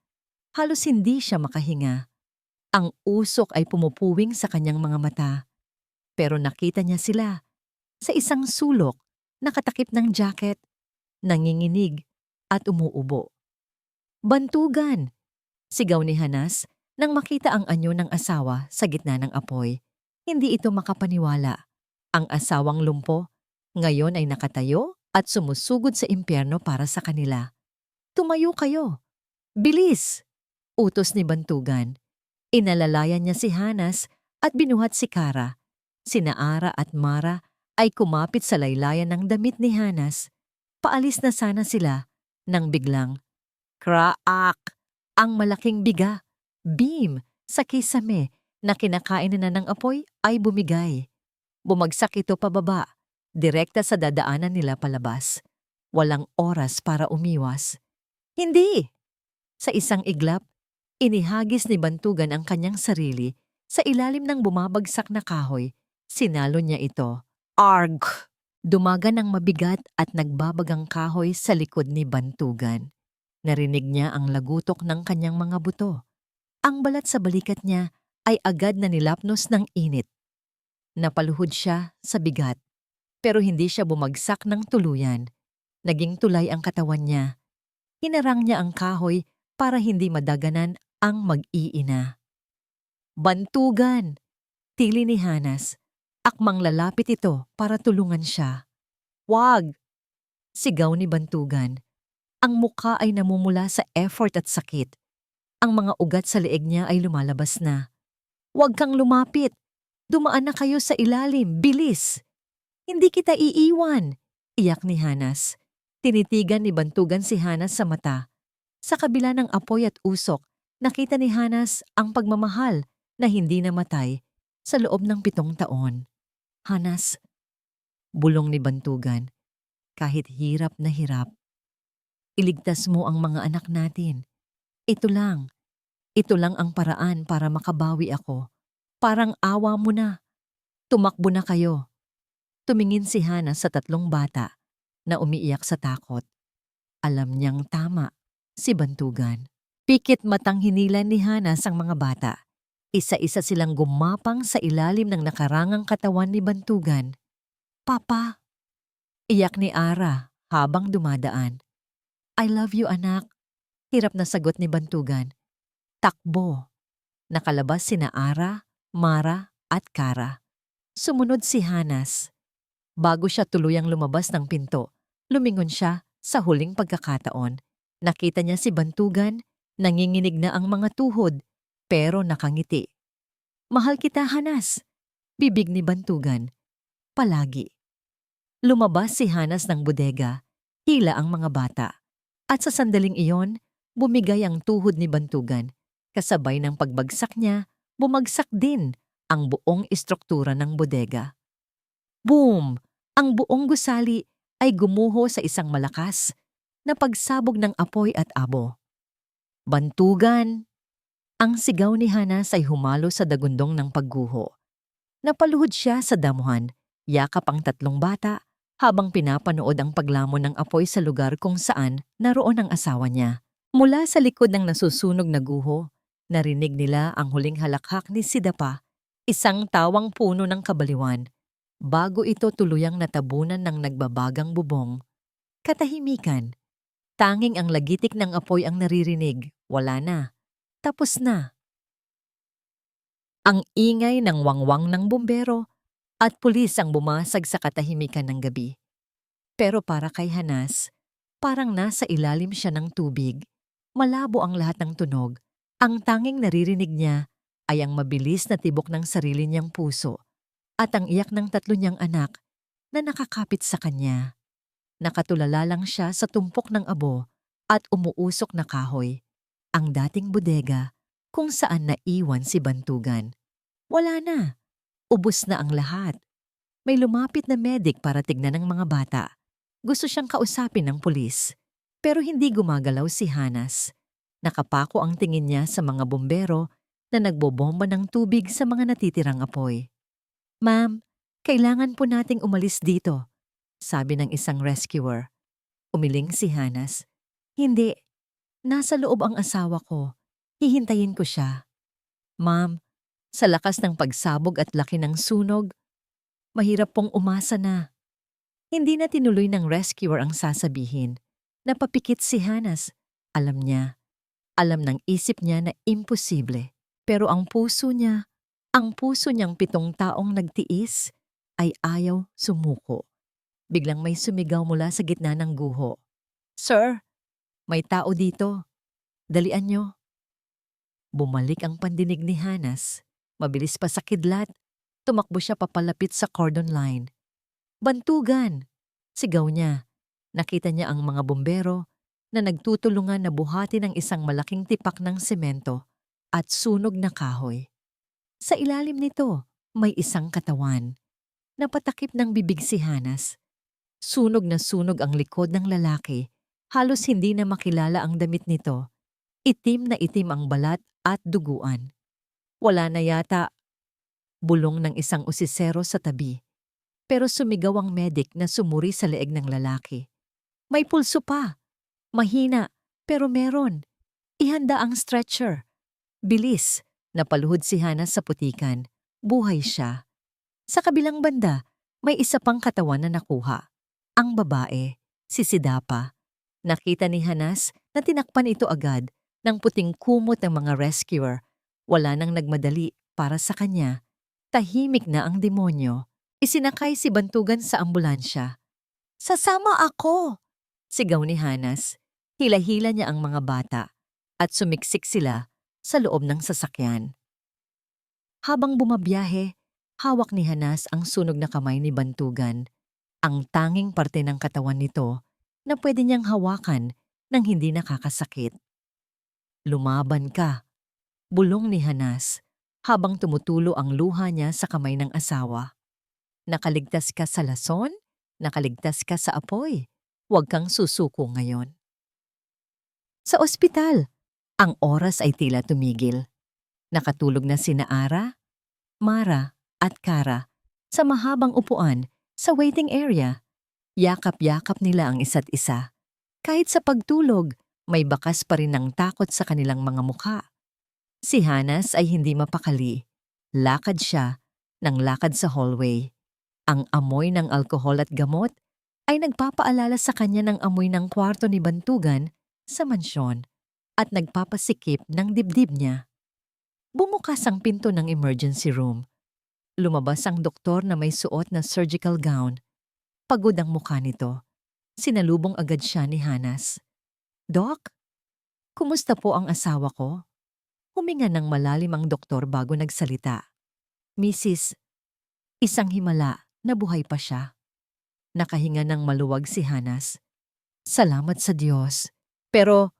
Halos hindi siya makahinga. Ang usok ay pumupuwing sa kanyang mga mata. Pero nakita niya sila. Sa isang sulok, nakatakip ng jacket, nanginginig at umuubo. Bantugan! Sigaw ni Hanas nang makita ang anyo ng asawa sa gitna ng apoy. Hindi ito makapaniwala. Ang asawang lumpo ngayon ay nakatayo at sumusugod sa impyerno para sa kanila. Tumayo kayo! Bilis! Utos ni Bantugan. Inalalayan niya si Hanas at binuhat si Kara. Sina Ara at Mara ay kumapit sa laylayan ng damit ni Hanas. Paalis na sana sila nang biglang, kraak! Ang malaking biga, beam, sa kisame na kinakain na ng apoy ay bumigay. Bumagsak ito pababa, direkta sa dadaanan nila palabas. Walang oras para umiwas. Hindi! Sa isang iglap, inihagis ni Bantugan ang kanyang sarili sa ilalim ng bumabagsak na kahoy. Sinalo niya ito. Arg! Dumaga ng mabigat at nagbabagang kahoy sa likod ni Bantugan. Narinig niya ang lagutok ng kanyang mga buto. Ang balat sa balikat niya ay agad na nilapnos ng init. Napaluhod siya sa bigat, pero hindi siya bumagsak ng tuluyan. Naging tulay ang katawan niya. Hinarang niya ang kahoy para hindi madaganan ang mag-iina. Bantugan! Tili ni Hanas. Akmang lalapit ito para tulungan siya. Wag! Sigaw ni Bantugan. Ang mukha ay namumula sa effort at sakit. Ang mga ugat sa leeg niya ay lumalabas na. Huwag kang lumapit! Dumaan na kayo sa ilalim! Bilis! Hindi kita iiwan! Iyak ni Hanas. Tinitigan ni Bantugan si Hanas sa mata. Sa kabila ng apoy at usok, nakita ni Hanas ang pagmamahal na hindi namatay sa loob ng 7 taon. Hanas, bulong ni Bantugan, kahit hirap na hirap. Iligtas mo ang mga anak natin. Ito lang ang paraan para makabawi ako. Parang awa mo na. Tumakbo na kayo. Tumingin si Hana sa 3 bata na umiiyak sa takot. Alam niyang tama si Bantugan. Pikit matang hinilan ni Hana ang mga bata. Isa-isa silang gumapang sa ilalim ng nakarangang katawan ni Bantugan. Papa! Iyak ni Ara habang dumadaan. I love you, anak. Hirap na sagot ni Bantugan. Takbo. Nakalabas sina Ara, Mara at Kara. Sumunod si Hanas. Bago siya tuluyang lumabas ng pinto, lumingon siya sa huling pagkakataon. Nakita niya si Bantugan, nanginginig na ang mga tuhod, pero nakangiti. Mahal kita, Hanas. Bibig ni Bantugan. Palagi. Lumabas si Hanas ng bodega. Hila ang mga bata. At sa sandaling iyon, bumigay ang tuhod ni Bantugan. Kasabay ng pagbagsak niya, bumagsak din ang buong istruktura ng bodega. Boom! Ang buong gusali ay gumuho sa isang malakas na pagsabog ng apoy at abo. Bantugan! Ang sigaw ni Hanas ay humalo sa dagundong ng pagguho. Napaluhod siya sa damuhan, yakap ang tatlong bata habang pinapanood ang paglamon ng apoy sa lugar kung saan naroon ang asawa niya. Mula sa likod ng nasusunog na guho, narinig nila ang huling halakhak ni Sidapa, isang tawang puno ng kabaliwan. Bago ito tuluyang natabunan ng nagbabagang bubong. Katahimikan. Tanging ang lagitik ng apoy ang naririnig. Wala na. Tapos na. Ang ingay ng wangwang ng bumbero at pulis ang bumasag sa katahimikan ng gabi. Pero para kay Hanas, parang nasa ilalim siya ng tubig. Malabo ang lahat ng tunog. Ang tanging naririnig niya ay ang mabilis na tibok ng sarili niyang puso at ang iyak ng tatlo niyang anak na nakakapit sa kanya. Nakatulala lang siya sa tumpok ng abo at umuusok na kahoy, ang dating bodega kung saan naiwan si Bantugan. Wala na. Ubos na ang lahat. May lumapit na medic para tignan ng mga bata. Gusto siyang kausapin ng pulis. Pero hindi gumagalaw si Hanas. Nakapako ang tingin niya sa mga bombero na nagbobomba ng tubig sa mga natitirang apoy. "Ma'am, kailangan po nating umalis dito," sabi ng isang rescuer. Umiling si Hanas. "Hindi. Nasa loob ang asawa ko. Hihintayin ko siya." "Ma'am, sa lakas ng pagsabog at laki ng sunog, mahirap pong umasa na." Hindi na tinuloy ng rescuer ang sasabihin. Napapikit si Hanas. Alam niya. Alam ng isip niya na imposible. Pero ang puso niyang 7 taong nagtiis, ay ayaw sumuko. Biglang may sumigaw mula sa gitna ng guho. "Sir, may tao dito. Dalian niyo." Bumalik ang pandinig ni Hanas. Mabilis pa sa kidlat. Tumakbo siya papalapit sa cordon line. "Bantugan!" Sigaw niya. Nakita niya ang mga bombero na nagtutulungan na buhatin ang isang malaking tipak ng semento at sunog na kahoy. Sa ilalim nito, may isang katawan. Napatakip ng bibig si Hanas. Sunog na sunog ang likod ng lalaki. Halos hindi na makilala ang damit nito. Itim na itim ang balat at duguan. Wala na yata. Bulong ng isang usisero sa tabi. Pero sumigaw ang medic na sumuri sa leeg ng lalaki. "May pulso pa. Mahina, pero meron. Ihanda ang stretcher." Bilis, napaluhod si Hanas sa putikan. Buhay siya. Sa kabilang banda, may isa pang katawan na nakuha. Ang babae, si Sidapa. Nakita ni Hanas na tinakpan ito agad ng puting kumot ng mga rescuer. Wala nang nagmadali para sa kanya. Tahimik na ang demonyo. Isinakay si Bantugan sa ambulansya. "Sasama ako!" Sigaw ni Hanas. Hila-hila niya ang mga bata at sumiksik sila sa loob ng sasakyan. Habang bumabiyahe, hawak ni Hanas ang sunog na kamay ni Bantugan, ang tanging parte ng katawan nito na pwede niyang hawakan nang hindi nakakasakit. "Lumaban ka," bulong ni Hanas habang tumutulo ang luha niya sa kamay ng asawa. "Nakaligtas ka sa lason, nakaligtas ka sa apoy. Huwag kang susuko ngayon." Sa ospital, ang oras ay tila tumigil. Nakatulog na sina Ara, Mara at Kara sa mahabang upuan sa waiting area. Yakap-yakap nila ang isa't isa. Kahit sa pagtulog, may bakas pa rin ng takot sa kanilang mga mukha. Si Hanas ay hindi mapakali. Lakad siya ng lakad sa hallway. Ang amoy ng alkohol at gamot ay nagpapaalala sa kanya ng amoy ng kwarto ni Bantugan sa mansyon at nagpapasikip ng dibdib niya. Bumukas ang pinto ng emergency room. Lumabas ang doktor na may suot na surgical gown. Pagod ang mukha nito. Sinalubong agad siya ni Hanas. "Doc, kumusta po ang asawa ko?" Huminga ng malalim ang doktor bago nagsalita. "Mrs. Isang himala na buhay pa siya." Nakahinga ng maluwag si Hanas. "Salamat sa Diyos." Pero,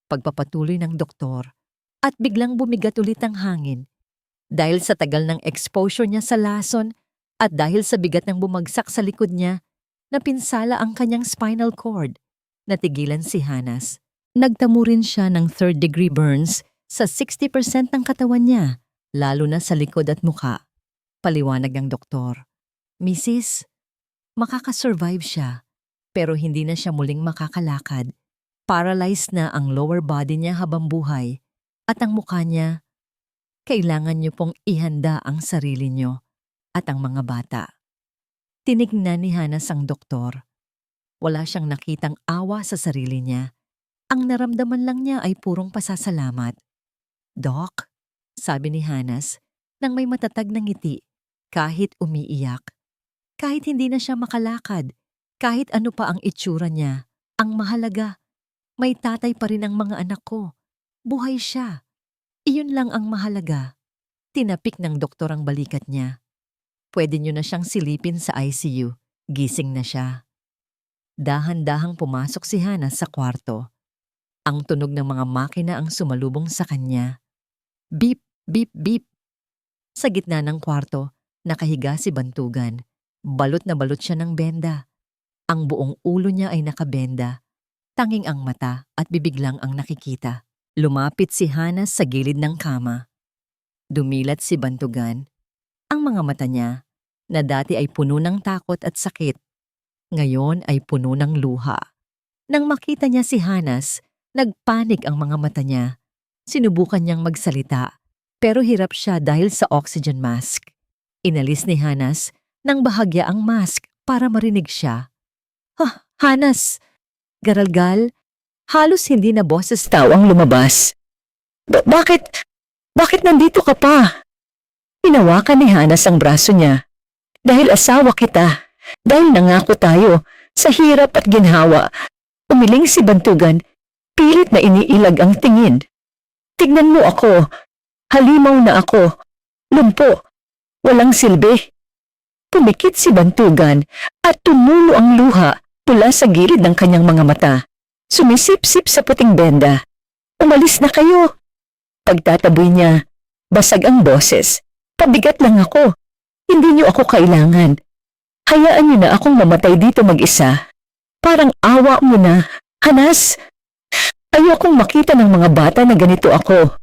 pagpapatuloy ng doktor, At biglang bumigat ulit ang hangin. Dahil sa tagal ng exposure niya sa lason at dahil sa bigat ng bumagsak sa likod niya, napinsala ang kanyang spinal cord. Natigilan si Hanas. Nagtamo rin siya ng third-degree burns sa 60% ng katawan niya, lalo na sa likod at mukha. Paliwanag ng doktor. Mrs., makakasurvive siya, pero hindi na siya muling makakalakad. Paralyzed na ang lower body niya habang buhay at ang mukha niya. Kailangan niyo pong ihanda ang sarili niyo at ang mga bata. Tinignan ni Hanas ang doktor. Wala siyang nakitang awa sa sarili niya. Ang naramdaman lang niya ay purong pasasalamat. Doc, sabi ni Hanas nang may matatag na ngiti, kahit umiiyak. Kahit hindi na siya makalakad, kahit ano pa ang itsura niya, ang mahalaga, may tatay pa rin ang mga anak ko. Buhay siya. Iyon lang ang mahalaga. Tinapik ng doktor ang balikat niya. Pwede niyo na siyang silipin sa ICU. Gising na siya. Dahan-dahang pumasok si Hana sa kwarto. Ang tunog ng mga makina ang sumalubong sa kanya. Beep, beep, beep. Sa gitna ng kwarto, nakahiga si Bantugan. Balot na balot siya ng benda. Ang buong ulo niya ay nakabenda. Tanging ang mata at bibig lang ang nakikita. Lumapit si Hana sa gilid ng kama. Dumilat si Bantugan. Ang mga mata niya, na dati ay puno ng takot at sakit, ngayon ay puno ng luha. Nang makita niya si Hanas, nagpanik ang mga mata niya. Sinubukan niyang magsalita, pero hirap siya dahil sa oxygen mask. Inalis ni Hanas nang bahagya ang mask para marinig siya. Hanas! Garalgal, halos hindi na boses tao ang lumabas. Bakit nandito ka pa? Hinawakan ni Hanas ang braso niya. Dahil asawa kita. Dahil nangako tayo, sa hirap at ginhawa, umiling si Bantugan, pilit na iniilag ang tingin. Tignan mo ako, halimaw na ako, lumpo, walang silbi. Pumikit si Bantugan at tumulo ang luha mula sa gilid ng kanyang mga mata. Sumisip-sip sa puting benda. Umalis na kayo. Pagtataboy niya, basag ang boses. Pabigat lang ako, hindi niyo ako kailangan. Hayaan niyo na akong mamatay dito mag-isa. Parang awa mo na. Hanas, ayokong makita ng mga bata na ganito ako.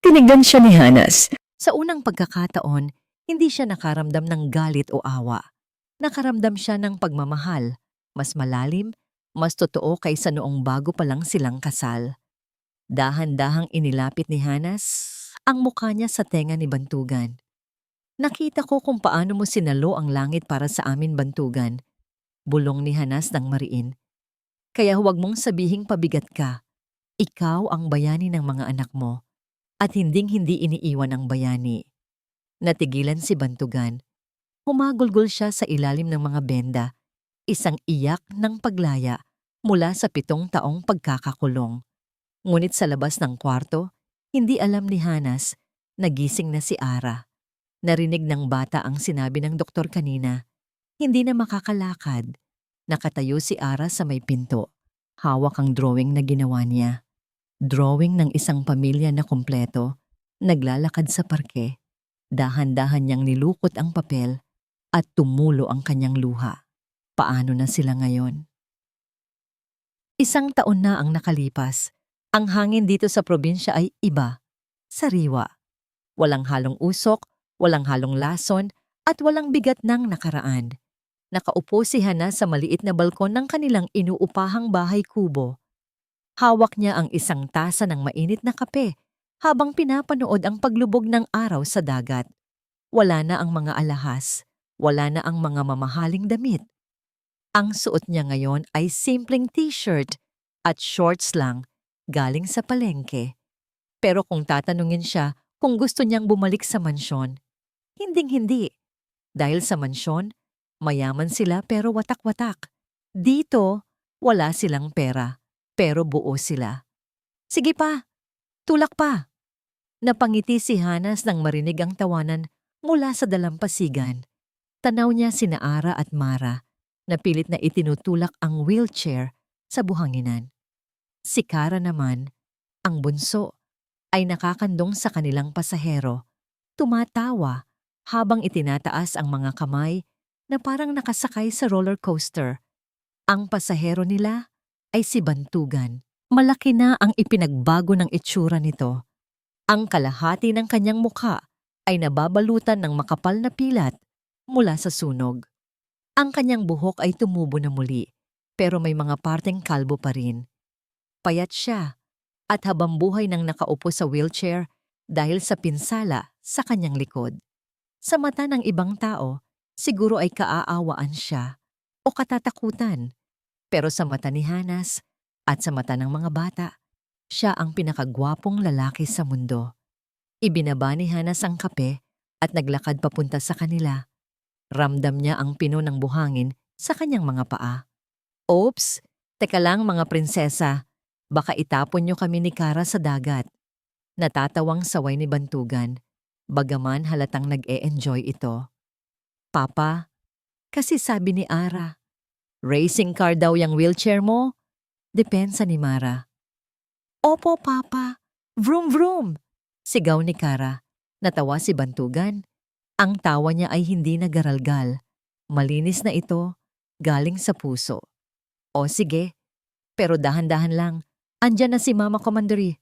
Tinignan siya ni Hanas. Sa unang pagkakataon, hindi siya nakaramdam ng galit o awa. Nakaramdam siya ng pagmamahal, mas malalim, mas totoo kaysa noong bago pa lang silang kasal. Dahan-dahang inilapit ni Hanas ang mukha niya sa tenga ni Bantugan. Nakita ko kung paano mo sinalo ang langit para sa amin, Bantugan. Bulong ni Hanas ng mariin. Kaya huwag mong sabihing pabigat ka. Ikaw ang bayani ng mga anak mo. At hinding-hindi iniiwan ang bayani. Natigilan si Bantugan. Humagulgol siya sa ilalim ng mga benda. Isang iyak ng paglaya mula sa 7 taong pagkakakulong. Ngunit sa labas ng kwarto, hindi alam ni Hanas, nagising na si Ara. Narinig ng bata ang sinabi ng doktor kanina. Hindi na makakalakad. Nakatayo si Ara sa may pinto. Hawak ang drawing na ginawa niya. Drawing ng isang pamilya na kumpleto, naglalakad sa parke. Dahan-dahan niyang nilukot ang papel at tumulo ang kanyang luha. Paano na sila ngayon? 1 taon na ang nakalipas. Ang hangin dito sa probinsya ay iba. Sariwa. Walang halong usok, walang halong lason, at walang bigat ng nakaraan. Nakaupo si Hana sa maliit na balkon ng kanilang inuupahang bahay kubo. Hawak niya ang isang tasa ng mainit na kape habang pinapanood ang paglubog ng araw sa dagat. Wala na ang mga alahas, wala na ang mga mamahaling damit. Ang suot niya ngayon ay simpleng t-shirt at shorts lang galing sa palengke. Pero kung tatanungin siya kung gusto niyang bumalik sa mansyon, hinding-hindi. Dahil sa mansyon, mayaman sila pero watak-watak. Dito, wala silang pera, pero buo sila. Sige pa, tulak pa. Napangiti si Hanas nang marinig ang tawanan mula sa dalampasigan. Tanaw niya sina Ara at Mara, na pilit na itinutulak ang wheelchair sa buhanginan. Si Kara naman, ang bunso, ay nakakandong sa kanilang pasahero, tumatawa habang itinataas ang mga kamay na parang nakasakay sa roller coaster. Ang pasahero nila ay si Bantugan. Malaki na ang ipinagbago ng itsura nito. Ang kalahati ng kanyang mukha ay nababalutan ng makapal na pilat mula sa sunog. Ang kanyang buhok ay tumubo na muli, pero may mga parteng kalbo pa rin. Payat siya at habang buhay nang nakaupo sa wheelchair dahil sa pinsala sa kanyang likod. Sa mata ng ibang tao, siguro ay kaaawaan siya o katatakutan. Pero sa mata ni Hanas at sa mata ng mga bata, siya ang pinakagwapong lalaki sa mundo. Ibinaba ni Hanas ang kape at naglakad papunta sa kanila. Ramdam niya ang pino ng buhangin sa kanyang mga paa. Oops, teka lang mga prinsesa, baka itapon niyo kami ni Kara sa dagat. Natatawang saway ni Bantugan, bagaman halatang nag-e-enjoy ito. Papa, kasi sabi ni Ara, racing car daw yung wheelchair mo? Depensa ni Mara. Opo, Papa. Vroom vroom! Sigaw ni Kara. Natawa si Bantugan. Ang tawa niya ay hindi nagaralgal. Malinis na ito, galing sa puso. O sige, pero dahan-dahan lang. Andyan na si Mama Commandery.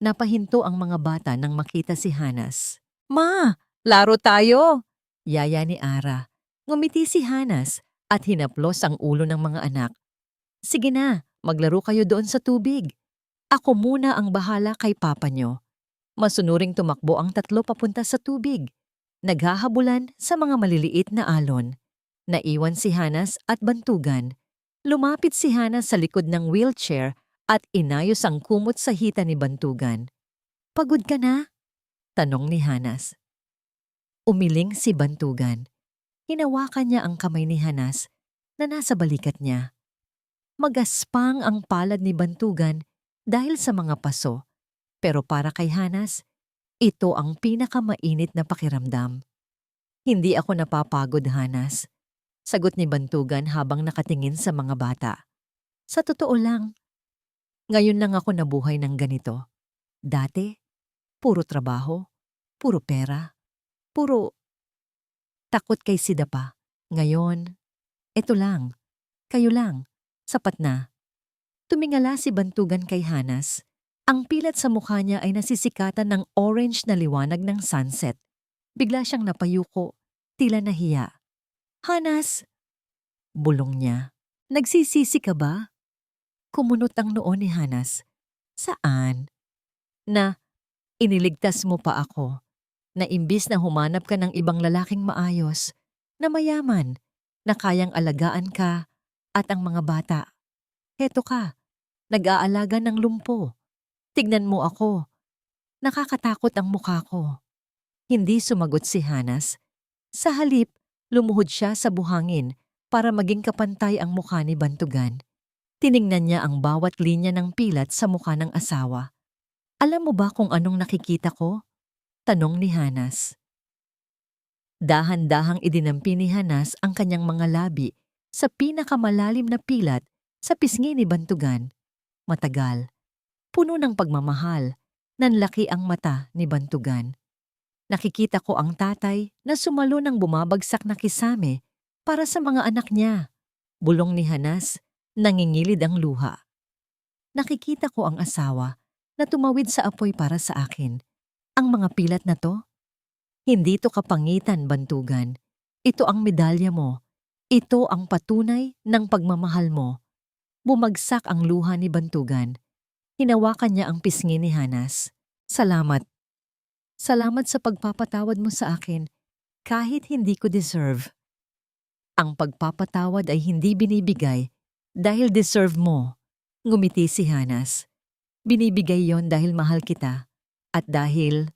Napahinto ang mga bata nang makita si Hanas. Ma, laro tayo! Yaya ni Ara. Ngumiti si Hanas at hinaplos ang ulo ng mga anak. Sige na, maglaro kayo doon sa tubig. Ako muna ang bahala kay papa nyo. Masunuring tumakbo ang tatlo papunta sa tubig. Naghahabulan sa mga maliliit na alon. Naiwan si Hanas at Bantugan. Lumapit si Hanas sa likod ng wheelchair at inayos ang kumot sa hita ni Bantugan. Pagod ka na? Tanong ni Hanas. Umiling si Bantugan. Hinawakan niya ang kamay ni Hanas na nasa balikat niya. Magaspang ang palad ni Bantugan dahil sa mga paso, pero para kay Hanas, ito ang pinakamainit na pakiramdam. Hindi ako napapagod, Hanas. Sagot ni Bantugan habang nakatingin sa mga bata. Sa totoo lang, ngayon lang ako nabuhay ng ganito. Dati, puro trabaho, puro pera, puro takot kay Sida pa. Ngayon, eto lang, kayo lang, sapat na. Tumingala si Bantugan kay Hanas. Ang pilat sa mukha niya ay nasisikatan ng orange na liwanag ng sunset. Bigla siyang napayuko, tila nahiya. Hanas! Bulong niya. Nagsisisi ka ba? Kumunot ang noo ni Hanas. Saan? Na, iniligtas mo pa ako. Na imbis na humanap ka ng ibang lalaking maayos, na mayaman, na kayang alagaan ka at ang mga bata. Heto ka, nag-aalaga ng lumpo. Tignan mo ako. Nakakatakot ang mukha ko. Hindi sumagot si Hanas. Sa halip, lumuhod siya sa buhangin para maging kapantay ang mukha ni Bantugan. Tiningnan niya ang bawat linya ng pilat sa mukha ng asawa. Alam mo ba kung anong nakikita ko? Tanong ni Hanas. Dahan-dahang idinampi ni Hanas ang kanyang mga labi sa pinakamalalim na pilat sa pisngi ni Bantugan. Matagal. Puno ng pagmamahal, nanlaki ang mata ni Bantugan. Nakikita ko ang tatay na sumalo ng bumabagsak na kisame para sa mga anak niya. Bulong ni Hanas, nangingilid ang luha. Nakikita ko ang asawa na tumawid sa apoy para sa akin. Ang mga pilat na to? Hindi to kapangitan, Bantugan. Ito ang medalya mo. Ito ang patunay ng pagmamahal mo. Bumagsak ang luha ni Bantugan. Hinawakan niya ang pisngi ni Hanas. Salamat. Salamat sa pagpapatawad mo sa akin kahit hindi ko deserve. Ang pagpapatawad ay hindi binibigay dahil deserve mo. Ngumiti si Hanas. Binibigay yon dahil mahal kita at dahil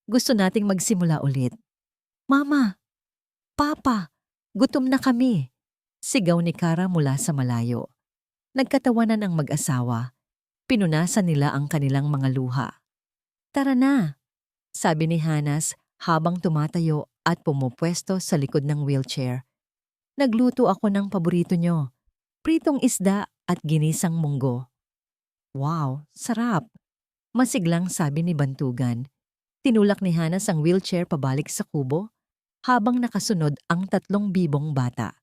gusto nating magsimula ulit. Mama! Papa! Gutom na kami! Sigaw ni Kara mula sa malayo. Nagkatawanan ang mag-asawa. Pinunasan nila ang kanilang mga luha. Tara na! Sabi ni Hanas habang tumatayo at pumupwesto sa likod ng wheelchair. Nagluto ako ng paborito nyo, pritong isda at ginisang munggo. Wow, sarap! Masiglang sabi ni Bantugan. Tinulak ni Hanas ang wheelchair pabalik sa kubo habang nakasunod ang 3 bibong bata.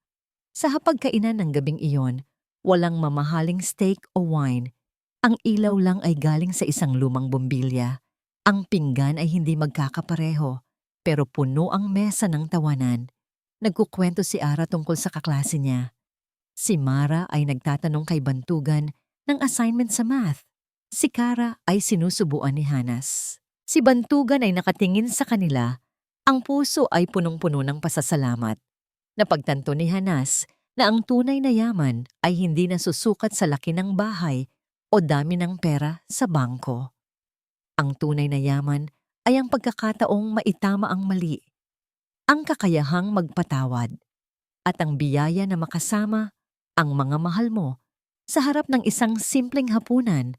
Sa hapagkainan ng gabing iyon, walang mamahaling steak o wine. Ang ilaw lang ay galing sa isang lumang bombilya. Ang pinggan ay hindi magkakapareho, pero puno ang mesa ng tawanan. Nagkukwento si Ara tungkol sa kaklase niya. Si Mara ay nagtatanong kay Bantugan ng assignment sa math. Si Kara ay sinusubuan ni Hanas. Si Bantugan ay nakatingin sa kanila. Ang puso ay punong-puno ng pasasalamat. Napagtanto ni Hanas na ang tunay na yaman ay hindi nasusukat sa laki ng bahay o dami ng pera sa bangko. Ang tunay na yaman ay ang pagkakataong maitama ang mali, ang kakayahang magpatawad, at ang biyaya na makasama ang mga mahal mo sa harap ng isang simpleng hapunan,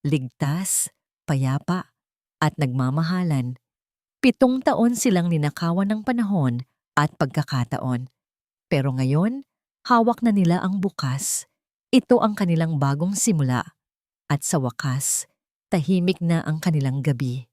ligtas, payapa, at nagmamahalan. 7 taon silang ninakawan ng panahon at pagkakataon. Pero ngayon, hawak na nila ang bukas. Ito ang kanilang bagong simula. At sa wakas, tahimik na ang kanilang gabi.